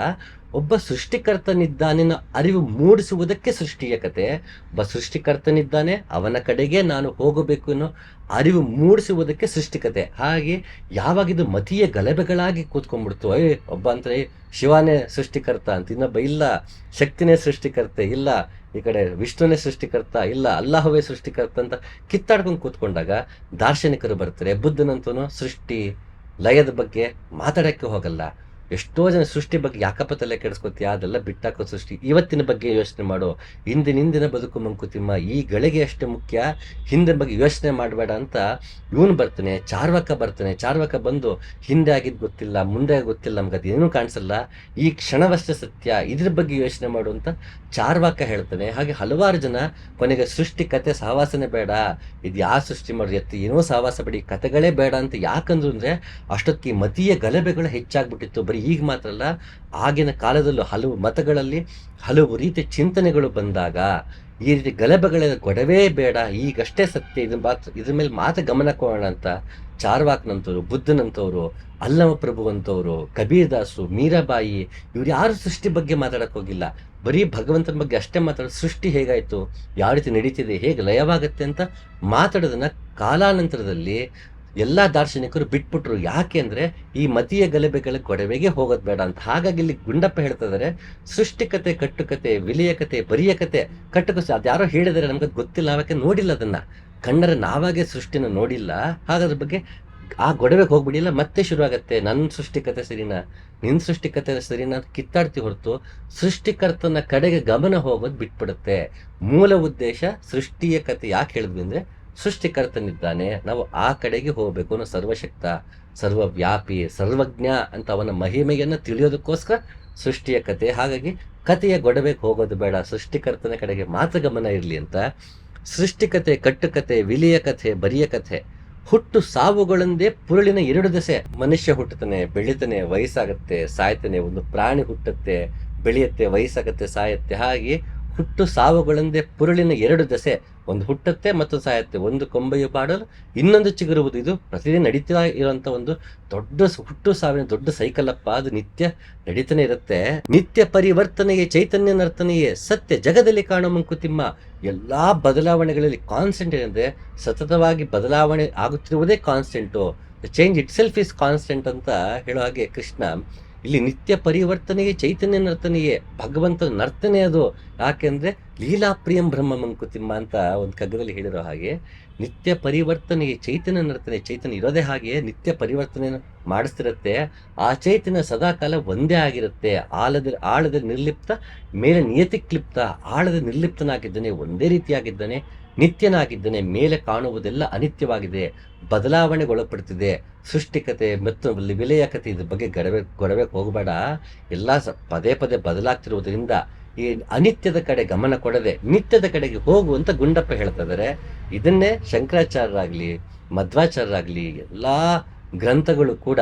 Speaker 1: ಒಬ್ಬ ಸೃಷ್ಟಿಕರ್ತನಿದ್ದಾನೆ ಅರಿವು ಮೂಡಿಸುವುದಕ್ಕೆ ಸೃಷ್ಟಿಯ ಕತೆ. ಒಬ್ಬ ಸೃಷ್ಟಿಕರ್ತನಿದ್ದಾನೆ, ಅವನ ಕಡೆಗೆ ನಾನು ಹೋಗಬೇಕು ಅನ್ನೋ ಅರಿವು ಮೂಡಿಸುವುದಕ್ಕೆ ಸೃಷ್ಟಿಕತೆ. ಹಾಗೆ ಯಾವಾಗಿದು ಮತೀಯ ಗಲಭೆಗಳಾಗಿ ಕೂತ್ಕೊಂಡ್ಬಿಡ್ತು, ಒಬ್ಬ ಅಂದರೆ ಶಿವನೇ ಸೃಷ್ಟಿಕರ್ತ ಅಂತ, ಇನ್ನೊಬ್ಬ ಇಲ್ಲ ಶಕ್ತಿನೇ ಸೃಷ್ಟಿಕರ್ತೆ, ಇಲ್ಲ ಈ ಕಡೆ ವಿಷ್ಣುನೇ ಸೃಷ್ಟಿಕರ್ತ, ಇಲ್ಲ ಅಲ್ಲಾಹವೇ ಸೃಷ್ಟಿಕರ್ತ ಅಂತ ಕಿತ್ತಾಡ್ಕೊಂಡು ಕೂತ್ಕೊಂಡಾಗ ದಾರ್ಶನಿಕರು ಬರ್ತಾರೆ. ಬುದ್ಧನಂತೂ ಸೃಷ್ಟಿ ಲಯದ ಬಗ್ಗೆ ಮಾತಾಡೋಕ್ಕೆ ಹೋಗಲ್ಲ. ಎಷ್ಟೋ ಜನ ಸೃಷ್ಟಿ ಬಗ್ಗೆ ಯಾಕಪ್ಪ ತಲೆ ಕೆಡಿಸ್ಕೊತೀಯ, ಅದೆಲ್ಲ ಬಿಟ್ಟಾಕೋ, ಸೃಷ್ಟಿ ಇವತ್ತಿನ ಬಗ್ಗೆ ಯೋಚನೆ ಮಾಡು, ಹಿಂದಿನ ಬದುಕು ಮಂಕುತಿಮ್ಮ, ಈ ಗಳಿಗೆ ಅಷ್ಟೇ ಮುಖ್ಯ, ಹಿಂದಿನ ಬಗ್ಗೆ ಯೋಚನೆ ಮಾಡಬೇಡ ಅಂತ ಇವನು ಬರ್ತಾನೆ. ಚಾರ್ವಾಕ ಬಂದು ಹಿಂದೆ ಆಗಿದ್ದು ಗೊತ್ತಿಲ್ಲ, ಮುಂದೆ ಗೊತ್ತಿಲ್ಲ, ನಮ್ಗೆ ಅದೇನೂ ಕಾಣಿಸಲ್ಲ, ಈ ಕ್ಷಣವಷ್ಟೇ ಸತ್ಯ, ಇದ್ರ ಬಗ್ಗೆ ಯೋಚನೆ ಮಾಡು ಅಂತ ಚಾರ್ವಾಕ ಹೇಳ್ತಾನೆ. ಹಾಗೆ ಹಲವಾರು ಜನ ಕೊನೆಗೆ ಸೃಷ್ಟಿ ಕತೆ ಸಹವಾಸನೆ ಬೇಡ, ಇದು ಯಾವ ಸೃಷ್ಟಿ ಮಾಡಿ ಏನೋ ಸಹವಾಸ ಬೇಡ, ಈ ಕತೆಗಳೇ ಬೇಡ ಅಂತ ಯಾಕಂದ್ರು ಅಂದರೆ ಅಷ್ಟೊತ್ತಿಗೆ ಮತೀಯ ಗಲಭೆಗಳು ಹೆಚ್ಚಾಗ್ಬಿಟ್ಟಿತ್ತು. ಬರೀ ಈಗ ಮಾತ್ರ ಅಲ್ಲ, ಆಗಿನ ಕಾಲದಲ್ಲೂ ಹಲವು ಮತಗಳಲ್ಲಿ ಹಲವು ರೀತಿಯ ಚಿಂತನೆಗಳು ಬಂದಾಗ ಈ ರೀತಿ ಗಲಭೆಗಳ ಗೊಡವೇ ಬೇಡ, ಈಗಷ್ಟೇ ಸತ್ಯ, ಇದ್ರ ಮೇಲೆ ಮಾತ್ರ ಗಮನ ಕೊಡೋಣ ಅಂತ ಚಾರ್ವಾಕ್ನಂತವ್ರು, ಬುದ್ಧನಂತವ್ರು, ಅಲ್ಲಮ ಪ್ರಭು ಅಂತವ್ರು, ಕಬೀರ್ ದಾಸರು, ಮೀರಾಬಾಯಿ, ಇವ್ರು ಯಾರು ಸೃಷ್ಟಿ ಬಗ್ಗೆ ಮಾತಾಡಕ್ ಹೋಗಿಲ್ಲ. ಬರೀ ಭಗವಂತನ ಬಗ್ಗೆ ಅಷ್ಟೇ ಮಾತಾಡೋದು. ಸೃಷ್ಟಿ ಹೇಗಾಯ್ತು, ಯಾವ ರೀತಿ ನಡೀತಿದೆ, ಹೇಗೆ ಲಯವಾಗತ್ತೆ ಅಂತ ಮಾತಾಡೋದನ್ನ ಕಾಲಾನಂತರದಲ್ಲಿ ಎಲ್ಲ ದಾರ್ಶನಿಕರು ಬಿಟ್ಬಿಟ್ರು. ಯಾಕೆ ಅಂದರೆ ಈ ಮತೀಯ ಗಲಭೆಗಳ ಗೊಡವೆಗೆ ಹೋಗೋದು ಬೇಡ ಅಂತ. ಹಾಗಾಗಿ ಇಲ್ಲಿ ಗುಂಡಪ್ಪ ಹೇಳ್ತಾ ಇದ್ದಾರೆ, ಸೃಷ್ಟಿಕತೆ, ಕಟ್ಟುಕತೆ, ವಿಲಿಯ ಕತೆ, ಬರಿಯ ಕತೆ, ಕಟ್ಟುಕತೆ ಅದ್ಯಾರೋ ಹೇಳಿದರೆ ನಮ್ಗೆ ಗೊತ್ತಿಲ್ಲ, ನಾವಕ್ಕೆ ನೋಡಿಲ್ಲ, ಅದನ್ನ ಕಣ್ಣರ ನಾವಾಗೆ ಸೃಷ್ಟಿನ ನೋಡಿಲ್ಲ. ಹಾಗಾದ್ರ ಬಗ್ಗೆ ಆ ಗೊಡವೆಗೆ ಹೋಗ್ಬಿಡಿಲ್ಲ, ಮತ್ತೆ ಶುರು ಆಗತ್ತೆ ನನ್ನ ಸೃಷ್ಟಿಕತೆ ಸರಿನಾ, ನಿನ್ನ ಸೃಷ್ಟಿಕತೆ ಸರಿನಾ ಅಂತ ಕಿತ್ತಾಡ್ತಿ ಹೊರತು ಸೃಷ್ಟಿಕರ್ತನ ಕಡೆಗೆ ಗಮನ ಹೋಗೋದು ಬಿಟ್ಬಿಡುತ್ತೆ. ಮೂಲ ಉದ್ದೇಶ ಸೃಷ್ಟಿಯ ಕತೆ ಯಾಕೆ ಹೇಳಿದ್ವಿ ಅಂದರೆ, ಸೃಷ್ಟಿಕರ್ತನಿದ್ದಾನೆ, ನಾವು ಆ ಕಡೆಗೆ ಹೋಗಬೇಕು ಅನ್ನೋ ಸರ್ವಶಕ್ತ, ಸರ್ವವ್ಯಾಪಿ, ಸರ್ವಜ್ಞ ಅಂತ ಅವನ ಮಹಿಮೆಯನ್ನು ತಿಳಿಯೋದಕ್ಕೋಸ್ಕರ ಸೃಷ್ಟಿಯ ಕತೆ. ಹಾಗಾಗಿ ಕಥೆಯ ಗೊಡವೆಗೆ ಹೋಗೋದು ಬೇಡ, ಸೃಷ್ಟಿಕರ್ತನ ಕಡೆಗೆ ಮಾತ್ರ ಗಮನ ಇರಲಿ ಅಂತ. ಸೃಷ್ಟಿಕತೆ, ಕಟ್ಟುಕತೆ, ವಿಲಿಯ ಕಥೆ, ಬರಿಯ ಕಥೆ, ಹುಟ್ಟು ಸಾವುಗಳಂದೇ ಪುರುಳಿನ ಎರಡು ದೆಸೆ. ಮನುಷ್ಯ ಹುಟ್ಟುತ್ತಾನೆ, ಬೆಳಿತಾನೆ, ವಯಸ್ಸಾಗತ್ತೆ, ಸಾಯ್ತಾನೆ. ಒಂದು ಪ್ರಾಣಿ ಹುಟ್ಟುತ್ತೆ, ಬೆಳೆಯುತ್ತೆ, ವಯಸ್ಸಾಗತ್ತೆ, ಸಾಯುತ್ತೆ. ಹಾಗೆ ಹುಟ್ಟು ಸಾವುಗಳಂದೇ ಪುರುಳಿನ ಎರಡು ದಸೆ, ಒಂದು ಹುಟ್ಟುತ್ತೆ ಮತ್ತು ಸಾಯುತ್ತೆ, ಒಂದು ಕೊಂಬೆಯು ಬಾಡಲು ಇನ್ನೊಂದು ಚಿಗುರುವುದು. ಇದು ಪ್ರತಿದಿನ ನಡೀತಾ ಇರುವಂತ ಒಂದು ದೊಡ್ಡ ಹುಟ್ಟು ಸಾವಿನ ದೊಡ್ಡ ಸೈಕಲ್ ಅಪ್ಪ. ಅದು ನಿತ್ಯ ನಡೀತಾನೆ ಇರುತ್ತೆ. ನಿತ್ಯ ಪರಿವರ್ತನೆಯೇ ಚೈತನ್ಯ ನರ್ತನೆಯೇ ಸತ್ಯ ಜಗದಲ್ಲಿ ಕಾಣೋ ಮಂಕುತಿಮ್ಮ. ಎಲ್ಲಾ ಬದಲಾವಣೆಗಳಲ್ಲಿ ಕಾನ್ಸ್ಟೆಂಟ್ ಏನಂದ್ರೆ ಸತತವಾಗಿ ಬದಲಾವಣೆ ಆಗುತ್ತಿರುವುದೇ constant. The change itself is constant ಅಂತ ಹೇಳೋ ಹಾಗೆ ಕೃಷ್ಣ ಇಲ್ಲಿ ನಿತ್ಯ ಪರಿವರ್ತನೆಯೇ ಚೈತನ್ಯ ನರ್ತನೆಯೇ, ಭಗವಂತನ ನರ್ತನೆ ಅದು. ಯಾಕೆಂದ್ರೆ ಲೀಲಾಪ್ರಿಯಂ ಬ್ರಹ್ಮ ಮಂಕುತಿಮ್ಮ ಅಂತ ಒಂದು ಕಗ್ಗದಲ್ಲಿ ಹೇಳಿರೋ ಹಾಗೆ ನಿತ್ಯ ಪರಿವರ್ತನೆಗೆ ಚೈತನ್ಯ ನರ್ತನೆ. ಚೈತನ್ಯ ಇರೋದೇ ಹಾಗೆ ನಿತ್ಯ ಪರಿವರ್ತನೆಯನ್ನು ಮಾಡಿಸ್ತಿರುತ್ತೆ. ಆ ಚೈತನ್ಯ ಸದಾಕಾಲ ಒಂದೇ ಆಗಿರುತ್ತೆ. ಆಳದ ನಿರ್ಲಿಪ್ತ, ಮೇಲೆ ನಿಯತಿ ಕ್ಲಿಪ್ತ. ಆಳದ ನಿರ್ಲಿಪ್ತನಾಗಿದ್ದಾನೆ, ಒಂದೇ ರೀತಿಯಾಗಿದ್ದಾನೆ, ನಿತ್ಯನಾಗಿದ್ದಾನೆ. ಮೇಲೆ ಕಾಣುವುದೆಲ್ಲ ಅನಿತ್ಯವಾಗಿದೆ, ಬದಲಾವಣೆಗೊಳಪಡ್ತಿದೆ. ಸೃಷ್ಟಿಕತೆ ಮತ್ತು ವಿಲಯಕತೆ ಇದ್ರ ಬಗ್ಗೆ ಗೊಡವೆಗೆ ಹೋಗಬೇಡ. ಎಲ್ಲ ಪದೇ ಪದೇ ಬದಲಾಗ್ತಿರುವುದರಿಂದ ಈ ಅನಿತ್ಯದ ಕಡೆ ಗಮನ ಕೊಡದೆ ನಿತ್ಯದ ಕಡೆಗೆ ಹೋಗು ಅಂತ ಗುಂಡಪ್ಪ ಹೇಳ್ತಾ ಇದ್ದಾರೆ. ಇದನ್ನೇ ಶಂಕರಾಚಾರ್ಯರಾಗ್ಲಿ ಮಧ್ವಾಚಾರ್ಯರಾಗ್ಲಿ ಎಲ್ಲಾ ಗ್ರಂಥಗಳು ಕೂಡ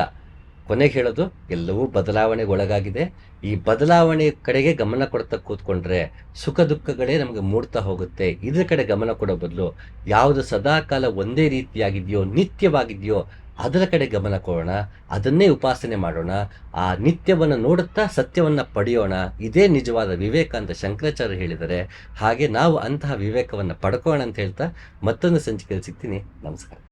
Speaker 1: ಕೊನೆಗೆ ಹೇಳೋದು ಎಲ್ಲವೂ ಬದಲಾವಣೆಗೆ ಒಳಗಾಗಿದೆ. ಈ ಬದಲಾವಣೆ ಕಡೆಗೆ ಗಮನ ಕೊಡ್ತಾ ಕೂತ್ಕೊಂಡ್ರೆ ಸುಖ ದುಃಖಗಳೇ ನಮಗೆ ಮೂಡ್ತಾ ಹೋಗುತ್ತೆ. ಇದ್ರ ಕಡೆ ಗಮನ ಕೊಡೋ ಬದಲು ಯಾವುದು ಸದಾಕಾಲ ಒಂದೇ ರೀತಿಯಾಗಿದೆಯೋ ನಿತ್ಯವಾಗಿದೆಯೋ ಅದರ ಕಡೆ ಗಮನ ಕೊಡೋಣ, ಅದನ್ನೇ ಉಪಾಸನೆ ಮಾಡೋಣ. ಆ ನಿತ್ಯವನ್ನು ನೋಡುತ್ತಾ ಸತ್ಯವನ್ನ ಪಡೆಯೋಣ. ಇದೇ ನಿಜವಾದ ವಿವೇಕ ಅಂತ ಶಂಕರಾಚಾರ್ಯ ಹೇಳಿದ್ದಾರೆ. ಹಾಗೆ ನಾವು ಅಂತಹ ವಿವೇಕವನ್ನು ಪಡ್ಕೋಣ ಅಂತ ಹೇಳ್ತಾ ಮತ್ತೊಂದು ಸಂಚಿಕೆಯಲ್ಲಿ ಸಿಗ್ತೀನಿ. ನಮಸ್ಕಾರ.